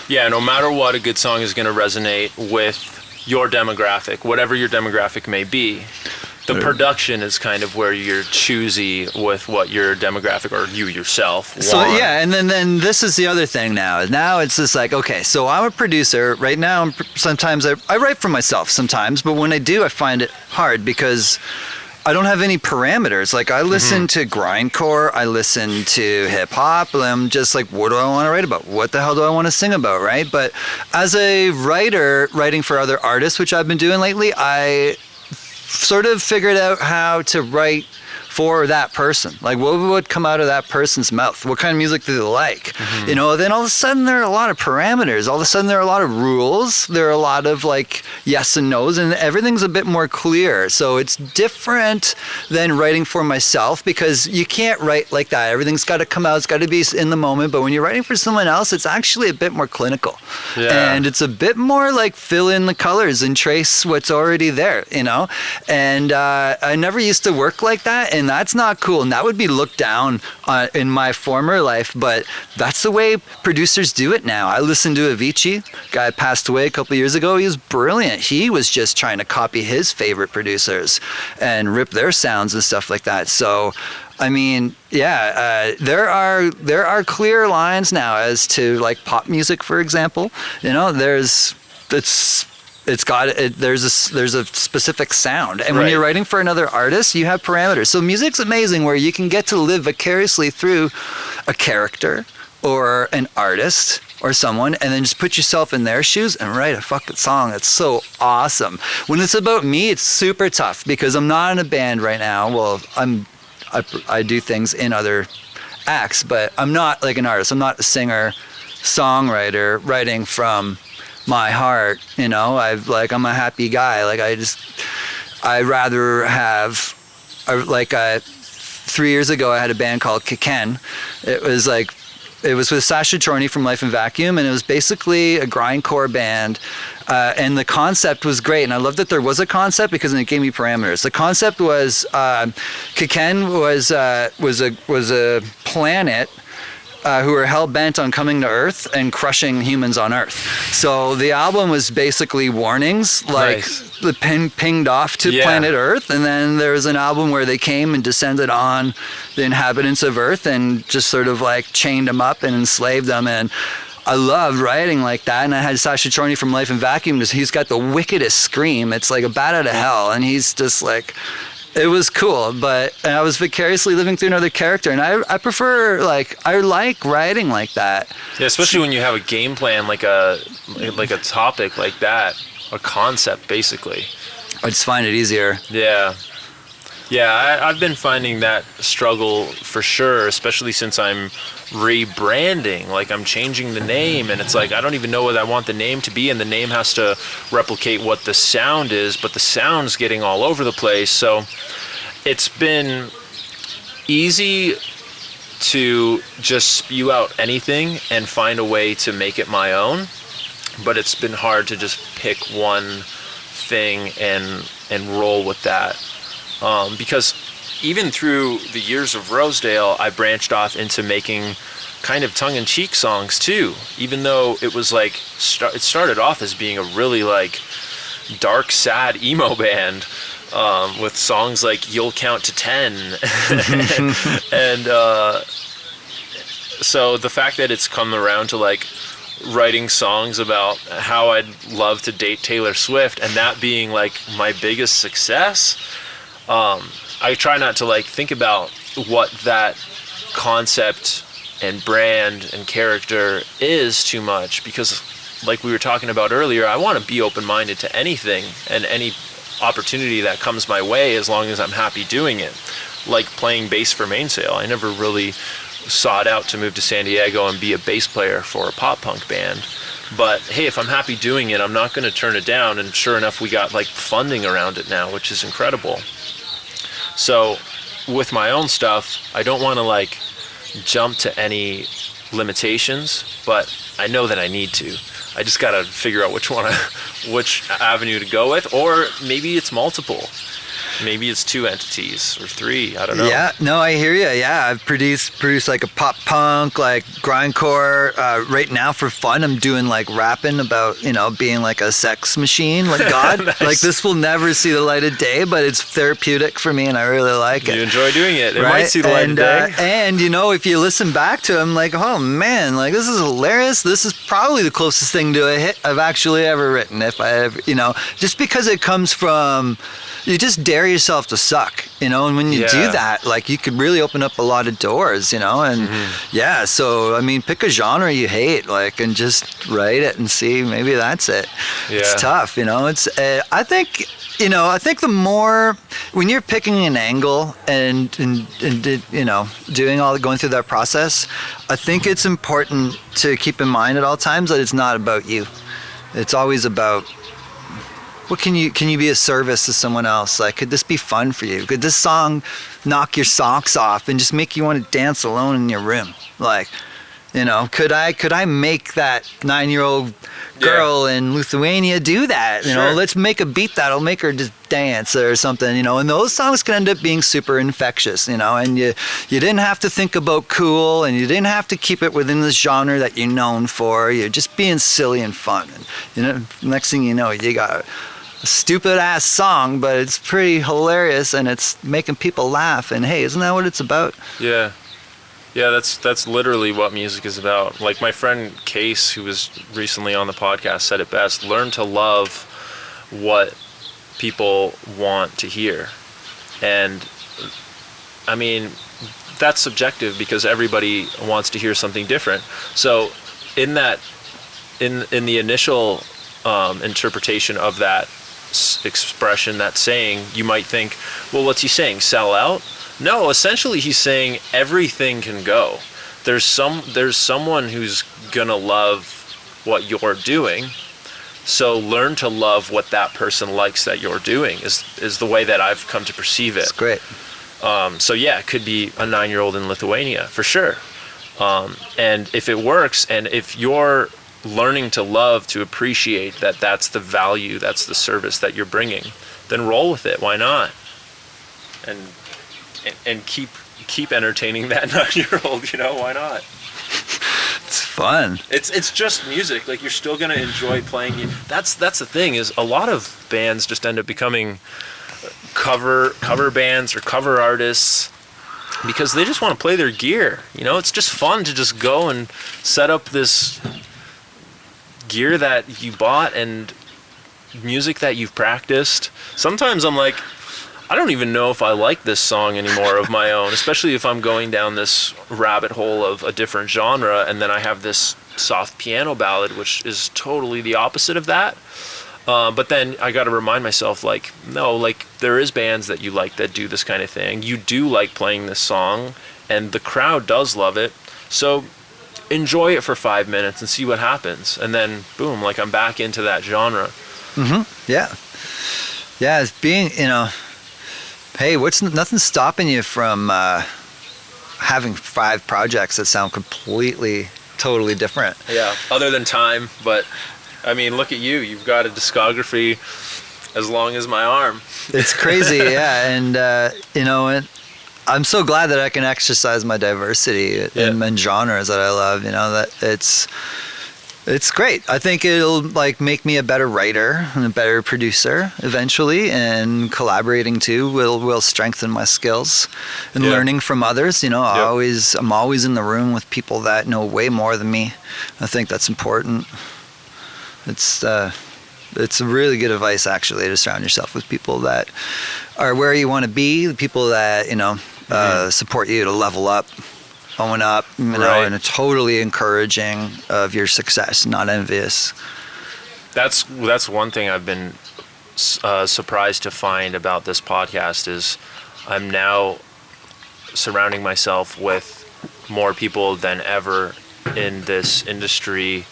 Yeah, no matter what, a good song is going to resonate with your demographic, whatever your demographic may be. The production is kind of where you're choosy with what your demographic or you yourself want. So and then this is the other thing now. Now it's just like, okay, so I'm a producer. Right now, sometimes I write for myself sometimes, but when I do, I find it hard because I don't have any parameters. Like I listen to grindcore, I listen to hip hop, and I'm just like, what do I want to write about? What the hell do I want to sing about, right? But as a writer, writing for other artists, which I've been doing lately, I sort of figured out how to write for that person. Like what would come out of that person's mouth? What kind of music do they like? Then all of a sudden there are a lot of parameters. All of a sudden there are a lot of rules. There are a lot of like yes and no's, and everything's a bit more clear. So it's different than writing for myself, because you can't write like that. Everything's got to come out. It's got to be in the moment. But when you're writing for someone else, it's actually a bit more clinical. Yeah. And it's a bit more like fill in the colors and trace what's already there, And I never used to work like that. And and that's not cool, and that would be looked down in my former life, but that's the way producers do it now. I listened to Avicii, guy passed away a couple of years ago. He was brilliant. He was just trying to copy his favorite producers and rip their sounds and stuff like that. So I mean, there are clear lines now as to like pop music, for example. You know, there's a specific sound, and when you're writing for another artist, you have parameters. So music's amazing, where you can get to live vicariously through a character or an artist or someone, and then just put yourself in their shoes and write a fucking song. That's so awesome. When it's about me, it's super tough because I'm not in a band right now. Well, I do things in other acts, but I'm not like an artist. I'm not a singer, songwriter, writing from my heart. You know, I'm a happy guy. Like I rather have, 3 years ago I had a band called Kiken. It was with Sasha Chorney from Life in Vacuum, and it was basically a grindcore band. And the concept was great, and I love that there was a concept because it gave me parameters. The concept was Kiken was a planet who were hell bent on coming to Earth and crushing humans on Earth. So the album was basically warnings, like the pinged off to planet Earth, and then there was an album where they came and descended on the inhabitants of Earth and just sort of like chained them up and enslaved them. And I loved writing like that, and I had Sasha Chorney from Life in Vacuum because he's got the wickedest scream. It's like a bat out of hell, and he's just like, it was cool. But I was vicariously living through another character, and I prefer, I like writing like that. Yeah, especially when you have a game plan, like a topic like that, a concept basically. I just find it easier. Yeah, I've been finding that struggle for sure, especially since I'm rebranding. Like, I'm changing the name, and it's like I don't even know what I want the name to be, and the name has to replicate what the sound is, but the sound's getting all over the place. So it's been easy to just spew out anything and find a way to make it my own, but it's been hard to just pick one thing and roll with that. Because even through the years of Rosedale, I branched off into making kind of tongue-in-cheek songs too, even though it was like, it started off as being a really like dark, sad emo band, with songs like You'll Count to 10. And so the fact that it's come around to like writing songs about how I'd love to date Taylor Swift, and that being like my biggest success, I try not to like think about what that concept and brand and character is too much, because like we were talking about earlier, I want to be open-minded to anything and any opportunity that comes my way, as long as I'm happy doing it. Like playing bass for Mainsail, I never really sought out to move to San Diego and be a bass player for a pop punk band. But hey, if I'm happy doing it, I'm not going to turn it down. And sure enough, we got like funding around it now, which is incredible. So with my own stuff, I don't want to like jump to any limitations, but I know that I need to. I just got to figure out which avenue to go with, or maybe it's multiple. Maybe it's 2 entities or 3. I don't know. Yeah, no, I hear you. Yeah, I've produced like a pop punk, like grindcore. Right now, for fun, I'm doing like rapping about, being like a sex machine, like God. Nice. Like, this will never see the light of day, but it's therapeutic for me, and I really like it. You enjoy doing it. It right? might see the light of day. And if you listen back to it, I'm like, oh man, like this is hilarious. This is probably the closest thing to a hit I've actually ever written. If I ever, just because it comes from. You just dare yourself to suck, and when you do that, like, you could really open up a lot of doors, and so I mean, pick a genre you hate, like, and just write it and see, maybe that's it. It's tough, it's I think the more, when you're picking an angle and going through that process, I think it's important to keep in mind at all times that it's not about you. It's always about, what can you be a service to someone else? Like, could this be fun for you? Could this song knock your socks off and just make you want to dance alone in your room? Like, Could I make that 9-year-old girl in Lithuania do that? Let's make a beat that'll make her just dance or something, and those songs can end up being super infectious, and you didn't have to think about cool, and you didn't have to keep it within the genre that you're known for. You're just being silly and fun, and next thing you know, you got a stupid ass song, but it's pretty hilarious and it's making people laugh, and hey, isn't that what it's about? Yeah, that's literally what music is about. Like my friend Case, who was recently on the podcast, said it best: learn to love what people want to hear. And I mean, that's subjective because everybody wants to hear something different. So in the initial interpretation of that expression, that saying, you might think, well, what's he saying? Sell out? No, essentially he's saying everything can go. There's someone who's gonna love what you're doing. So learn to love what that person likes that you're doing is the way that I've come to perceive it. That's great. So yeah, it could be a 9-year-old in Lithuania for sure. And if it works, and if you're learning to love, to appreciate that that's the value, that's the service that you're bringing, then roll with it. Why not? And keep entertaining that 9-year-old, why not? It's fun. It's just music. Like, you're still gonna enjoy playing. That's the thing, is a lot of bands just end up becoming cover bands or cover artists because they just want to play their gear. It's just fun to just go and set up this gear that you bought and music that you've practiced. Sometimes I'm like, I don't even know if I like this song anymore of my own, especially if I'm going down this rabbit hole of a different genre, and then I have this soft piano ballad, which is totally the opposite of that. But then I got to remind myself, no, there is bands that you like that do this kind of thing. You do like playing this song, and the crowd does love it. So enjoy it for 5 minutes and see what happens. And then, boom, I'm back into that genre. Mm-hmm. Yeah. Yeah, it's being, hey, nothing stopping you from having 5 projects that sound completely, totally different. Yeah, other than time. But, I mean, look at you. You've got a discography as long as my arm. It's crazy, yeah. And, I'm so glad that I can exercise my diversity in genres that I love, that it's great. I think it'll make me a better writer and a better producer eventually, and collaborating too will strengthen my skills, and learning from others. I'm always in the room with people that know way more than me. I think that's important. It's a really good advice, actually, to surround yourself with people that are where you want to be, the people that support you to level up, own up, right. And totally encouraging of your success, not envious. That's one thing I've been surprised to find about this podcast is I'm now surrounding myself with more people than ever in this industry,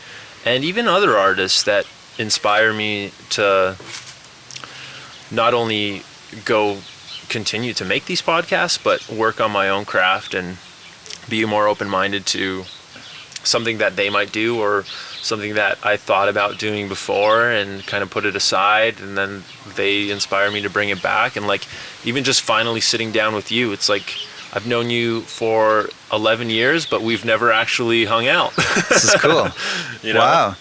and even other artists that inspire me to not only continue to make these podcasts, but work on my own craft and be more open-minded to something that they might do or something that I thought about doing before and kind of put it aside, and then they inspire me to bring it back. And even just finally sitting down with you, it's like I've known you for 11 years, but we've never actually hung out. This is cool. Wow.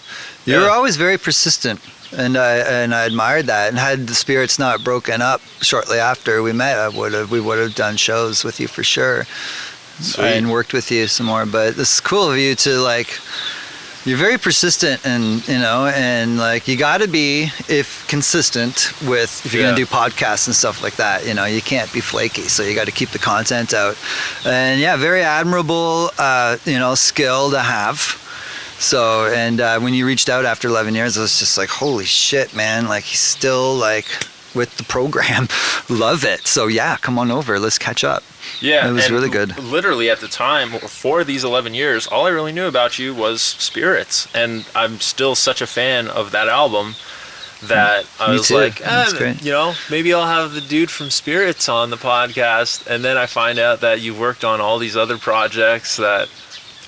You were always very persistent. And I admired that. And had the spirits not broken up shortly after we met, we would have done shows with you for sure. Sweet. And worked with you some more. But this is cool of you to you're very persistent, and you got to be consistent if you're gonna do podcasts and stuff like that. You can't be flaky, so you got to keep the content out. And very admirable skill to have. So, and when you reached out after 11 years, I was just like, holy shit, man. He's still with the program. Love it. So yeah, come on over. Let's catch up. Yeah. It was really good. Literally at the time, for these 11 years, all I really knew about you was Spirits. And I'm still such a fan of that album that I was too. like, great. maybe I'll have the dude from Spirits on the podcast. And then I find out that you've worked on all these other projects that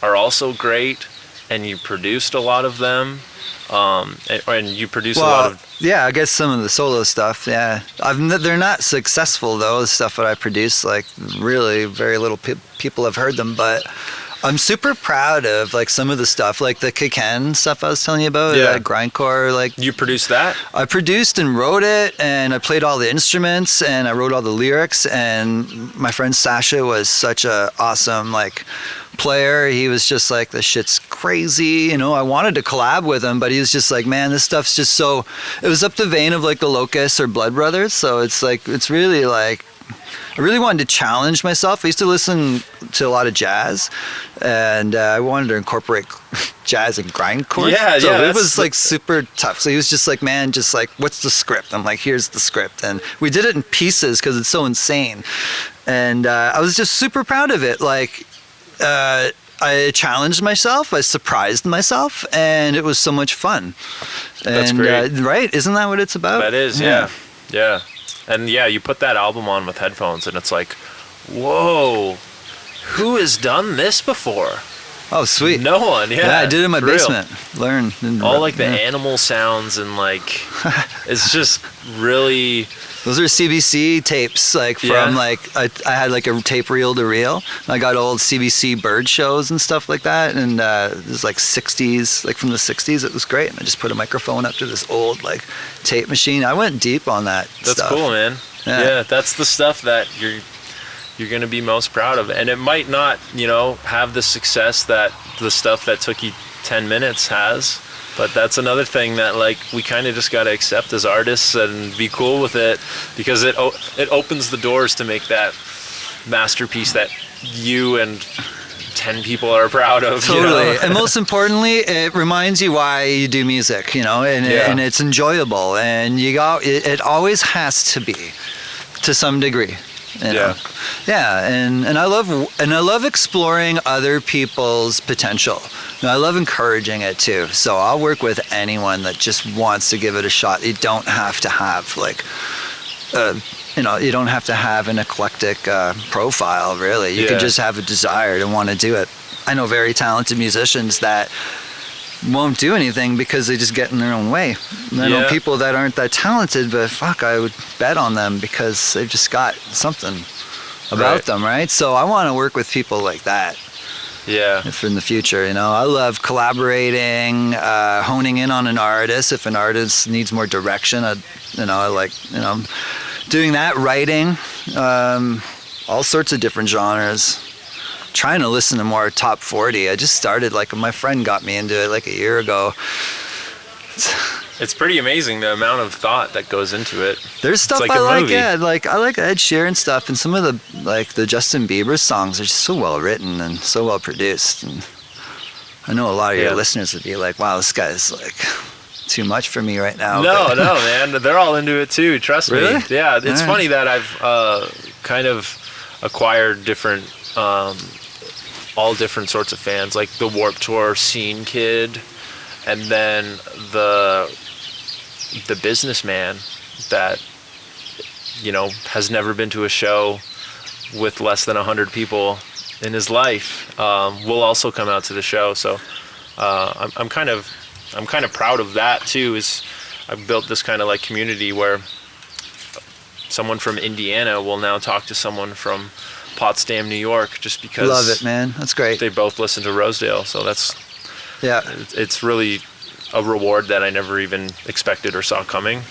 are also great, and you produced a lot of them. And you produce a lot of... Yeah, I guess some of the solo stuff, yeah. They're not successful, though, the stuff that I produce. Like, really, very little people have heard them, but I'm super proud of, like, some of the stuff, like the Kiken stuff I was telling you about, grindcore, like... You produced that? I produced and wrote it, and I played all the instruments, and I wrote all the lyrics, and my friend Sasha was such a awesome, like... player. He was just like, this shit's crazy, you know. I wanted to collab with him, but he was just like, man, this stuff's just so... It was up the vein of like the Locusts or Blood Brothers, so it's like, it's really like... I really wanted to challenge myself. I used to listen to a lot of jazz, and I wanted to incorporate jazz and grindcore. So it was like super tough. So he was just like, man, just like, what's the script? I'm like, here's the script. And we did it in pieces because it's so insane. And I was just super proud of it. Like, I challenged myself, I surprised myself, and it was so much fun. That's great. Right? Isn't that what it's about? That is, yeah. And yeah, you put that album on with headphones, and it's like, whoa, who has done this before? Oh, sweet. No one, Yeah, I did it in my basement. Learn. All like the animal sounds, and like, it's just really... Those are CBC tapes, like from like, I had like a tape reel to reel. I got old CBC bird shows and stuff like that. And it was like 60s, like from the 60s. It was great. And I just put a microphone up to this old like tape machine. I went deep on that stuff. That's cool, man. Yeah, that's the stuff that you're going to be most proud of. And it might not, you know, have the success that the stuff that took you 10 minutes has. But that's another thing that, like, we kind of just got to accept as artists and be cool with it, because it opens the doors to make that masterpiece that you and 10 people are proud of. Totally. You know? And most importantly, it reminds you why you do music, you know, and it's enjoyable. And it always has to be, to some degree. You know? And I love exploring other people's potential. You know, I love encouraging it too. So I'll work with anyone that just wants to give it a shot. You don't have to have like, you don't have to have an eclectic profile really. You can just have a desire to want to do it. I know very talented musicians that won't do anything because they just get in their own way. And I know people that aren't that talented, but fuck, I would bet on them because they've just got something about them, right? So I want to work with people like that. Yeah. For in the future, you know, I love collaborating, honing in on an artist. If an artist needs more direction, I like doing that, writing, all sorts of different genres. Trying to listen to more top 40. I just started, like, my friend got me into it like a year ago. It's pretty amazing the amount of thought that goes into it. There's stuff like I like, movie. I like Ed Sheeran stuff, and some of the Justin Bieber songs are just so well written and so well produced. And I know a lot of your listeners would be like, wow, this guy's like too much for me right now. No, man, they're all into it too. Trust me. Yeah, it's funny that I've kind of acquired different, all different sorts of fans, like the Warped Tour scene kid, and then the businessman that, you know, has never been to a show with less than 100 people in his life, will also come out to the show. So I'm kind of proud of that too. Is I've built this kind of like community where someone from Indiana will now talk to someone from Potsdam, New York, just because. Love it, man. That's great. They both listen to Rosedale, so it's really a reward that I never even expected or saw coming.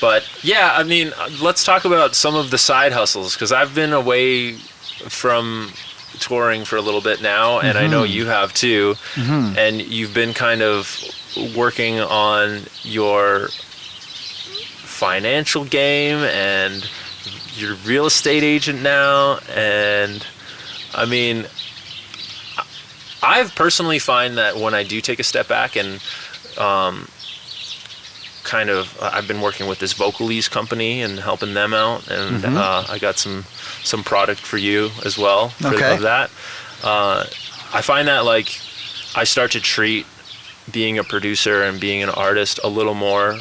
But yeah, I mean, let's talk about some of the side hustles, because I've been away from touring for a little bit now, and I know you have too, and you've been kind of working on your financial game, and you're a real estate agent now, and I mean, I've personally find that when I do take a step back and I've been working with this Vocalese company and helping them out, and I got some product for you as well of that. I find that like I start to treat being a producer and being an artist a little more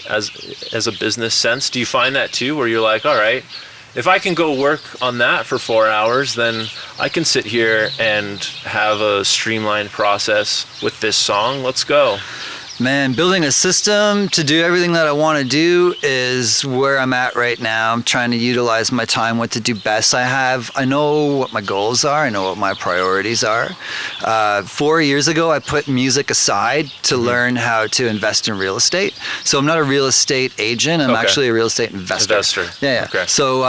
as a business sense. Do you find that too, where you're like, all right, if I can go work on that for 4 hours, then I can sit here and have a streamlined process with this song. Let's go. Man, building a system to do everything that I want to do is where I'm at right now. I'm trying to utilize my time, what to do best. I know what my goals are. I know what my priorities are. 4 years ago, I put music aside to learn how to invest in real estate. So I'm not a real estate agent. I'm actually a real estate investor. Yeah. Okay. So,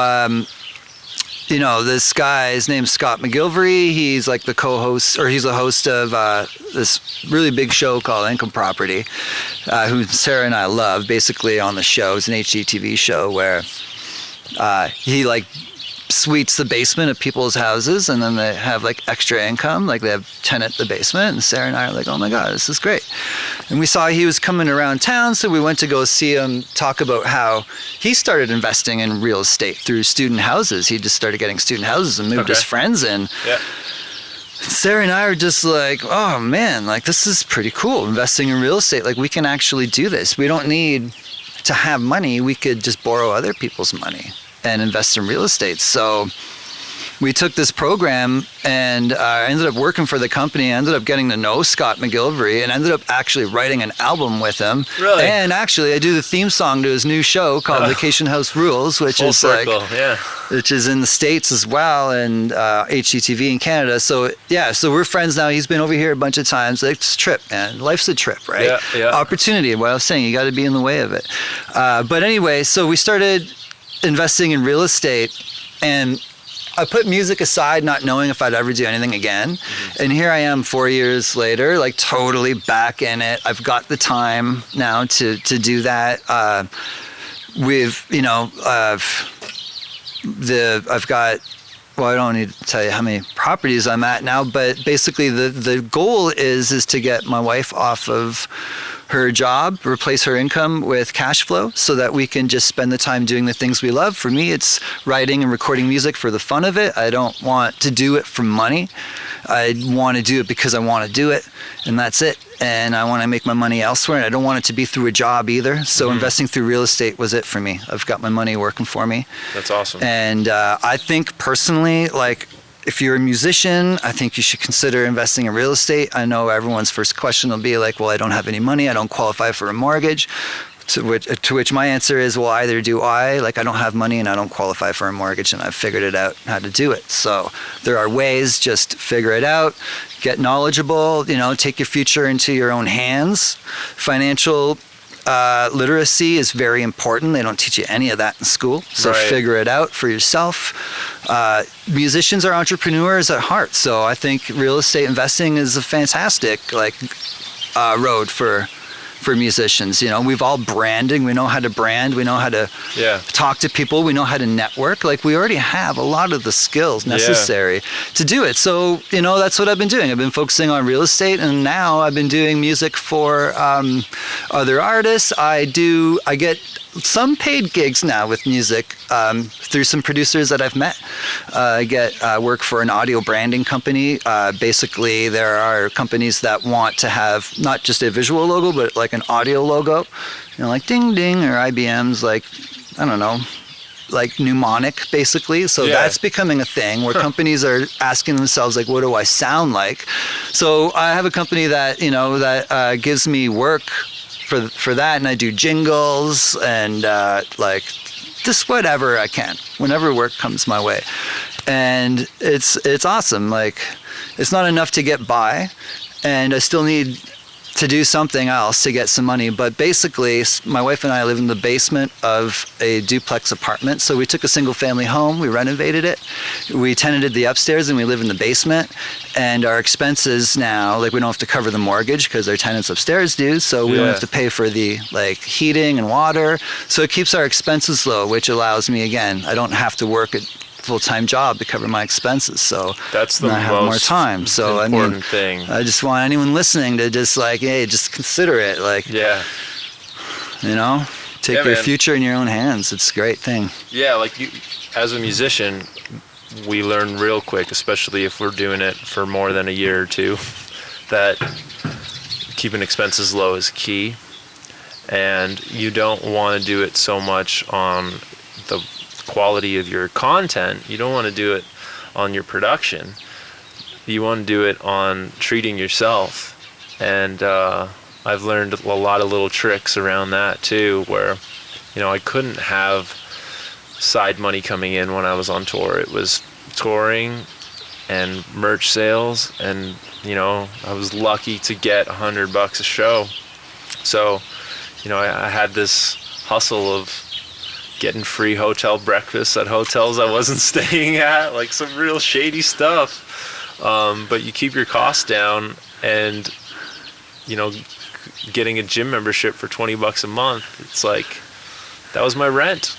this guy, his name's Scott McGilvery. He's like the co-host, or he's the host of this really big show called Income Property, who Sarah and I love. Basically, on the show, it's an HGTV show where he like suites the basement of people's houses, and then they have like extra income, like they have tenant the basement. And Sarah and I are like, oh my god, this is great. And we saw he was coming around town, so we went to go see him talk about how he started investing in real estate through student houses. He just started getting student houses and moved his friends in. Yeah. Sarah and I are just like, oh man, like this is pretty cool, investing in real estate. Like we can actually do this. We don't need to have money. We could just borrow other people's money and invest in real estate. So we took this program, and I ended up working for the company. I ended up getting to know Scott McGilvery, and ended up actually writing an album with him. Really? And actually, I do the theme song to his new show called Vacation House Rules, which is circle. which is in the States as well, and HGTV in Canada. So yeah, so we're friends now. He's been over here a bunch of times. It's a trip, man. Life's a trip, right? Yeah. Opportunity. What I was saying, you got to be in the way of it. But anyway, so we started investing in real estate, and I put music aside, not knowing if I'd ever do anything again. And here I am 4 years later, like totally back in it. I've got the time now to do that. I've got, well, I don't need to tell you how many properties I'm at now, but basically the goal is to get my wife off of her job, replace her income with cash flow so that we can just spend the time doing the things we love. For me, it's writing and recording music for the fun of it. I don't want to do it for money. I want to do it because I want to do it, and that's it. And I want to make my money elsewhere, and I don't want it to be through a job either. So investing through real estate was it for me. I've got my money working for me. That's awesome. And I think personally, like, if you're a musician, I think you should consider investing in real estate. I know everyone's first question will be like, well, I don't have any money. I don't qualify for a mortgage. To which my answer is, well, either do I. Like, I don't have money and I don't qualify for a mortgage, and I've figured it out how to do it. So there are ways, just figure it out, get knowledgeable, take your future into your own hands. Financial literacy is very important. They don't teach you any of that in school. So figure it out for yourself. Musicians are entrepreneurs at heart. So I think real estate investing is a fantastic road for musicians. We've all branding. We know how to brand. We know how to talk to people. We know how to network. Like, we already have a lot of the skills necessary to do it. So, that's what I've been doing. I've been focusing on real estate, and now I've been doing music for other artists. I get some paid gigs now with music through some producers that I've met. I get work for an audio branding company. Basically, there are companies that want to have not just a visual logo, but like an audio logo, like Ding Ding or IBM's, like, I don't know, like mnemonic, basically. So that's becoming a thing where companies are asking themselves, like, what do I sound like? So I have a company that, that gives me work for that, and I do jingles and just whatever I can, whenever work comes my way. And it's awesome. Like, it's not enough to get by, and I still need to do something else to get some money. But basically, my wife and I live in the basement of a duplex apartment. So we took a single family home, we renovated it, we tenanted the upstairs, and we live in the basement. And our expenses now, like, we don't have to cover the mortgage because our tenants upstairs do. So we don't have to pay for the heating and water. So it keeps our expenses low, which allows me, again, I don't have to work at full-time job to cover my expenses, so that's the I have more time. So important thing. I just want anyone listening to just hey, just consider it. Take your future in your own hands. It's a great thing. Yeah, like, you, as a musician, we learn real quick, especially if we're doing it for more than a year or two, that keeping expenses low is key, and you don't want to do it so much on the quality of your content. You don't want to do it on your production. You want to do it on treating yourself. And I've learned a lot of little tricks around that too, where, you know, I couldn't have side money coming in when I was on tour. It was touring and merch sales, and, you know, I was lucky to get $100 a show. So, you know, I had this hustle of getting free hotel breakfasts at hotels I wasn't staying at, like some real shady stuff. But you keep your costs down, and, you know, getting a gym membership for $20 a month, it's like, that was my rent.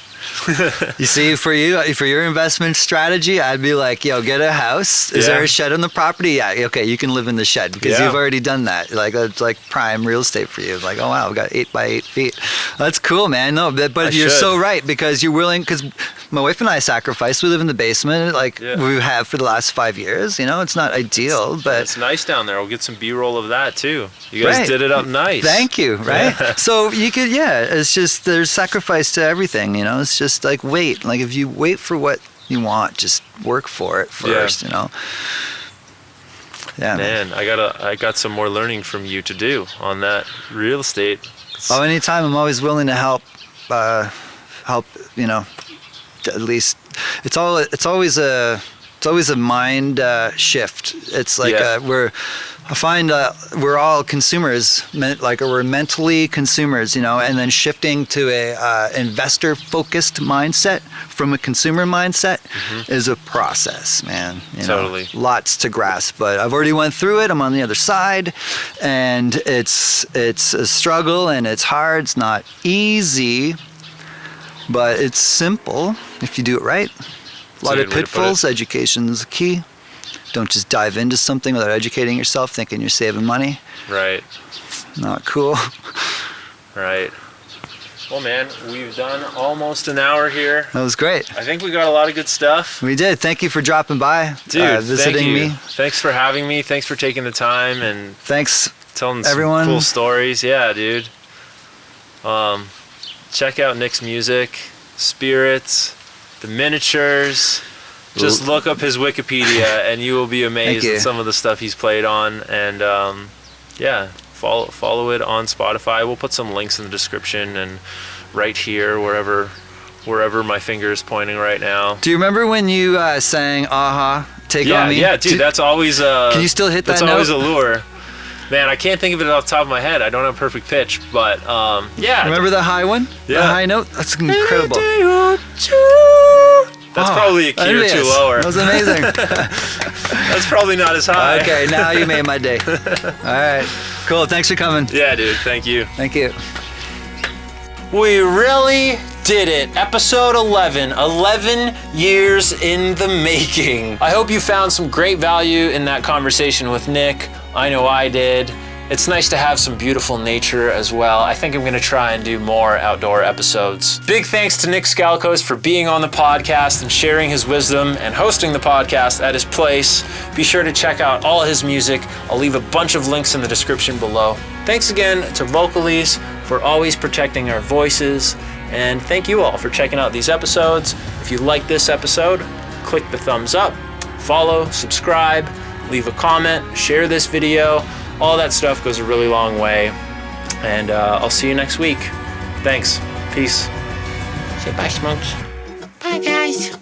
You see, for your investment strategy, I'd be like, yo, get a house. Is there a shed on the property? Yeah, okay, you can live in the shed because you've already done that. Like, that's like prime real estate for you. Like, oh wow, I've got 8 by 8 feet. That's cool, man. No, but you're so right, because you're willing, because my wife and I sacrificed. We live in the basement, like we have for the last 5 years. You know, it's not ideal, but it's nice down there. We'll get some B-roll of that too. You guys did it up nice. Thank you. Right. So you could, it's just, there's sacrifice to everything. You know, it's just like wait. Like if you wait for what you want, just work for it first. You know. Yeah. Man, I got some more learning from you to do on that real estate. Oh, anytime. I'm always willing to help. You know. At least it's always a mind shift. It's like I find we're all consumers, like we're mentally consumers, you know, and then shifting to a investor focused mindset from a consumer mindset is a process, man. You know, lots to grasp, but I've already went through it. I'm on the other side, and it's a struggle, and it's hard. It's not easy. But it's simple if you do it right. A lot of pitfalls. Education is key. Don't just dive into something without educating yourself, thinking you're saving money. Right. Not cool. Right. Well, man, we've done almost an hour here. That was great. I think we got a lot of good stuff. We did. Thank you for dropping by, dude. visiting me. Thanks for having me. Thanks for taking the time, and thanks telling everyone some cool stories. Yeah, dude. Check out Nick's music, Spirits, the miniatures. Just look up his Wikipedia and you will be amazed at some of the stuff he's played on. And follow it on Spotify. We'll put some links in the description and right here, wherever my finger is pointing right now. Do you remember when you sang "Aha, Take On Me"? Yeah, dude, that's always can you still hit that note? That's always a lure. Man, I can't think of it off the top of my head. I don't have perfect pitch, but Remember the high one? Yeah. The high note? That's incredible. That's probably a key or two lower. That was amazing. That's probably not as high. Okay, now you made my day. All right. Cool. Thanks for coming. Yeah, dude. Thank you. Thank you. We really did it. Episode 11. 11 years in the making. I hope you found some great value in that conversation with Nick. I know I did. It's nice to have some beautiful nature as well. I think I'm gonna try and do more outdoor episodes. Big thanks to Nick Skalkos for being on the podcast and sharing his wisdom and hosting the podcast at his place. Be sure to check out all his music. I'll leave a bunch of links in the description below. Thanks again to Vocalese for always protecting our voices. And thank you all for checking out these episodes. If you like this episode, click the thumbs up, follow, subscribe, leave a comment, share this video. All that stuff goes a really long way. And I'll see you next week. Thanks. Peace. Say bye, Smokes. Bye, guys.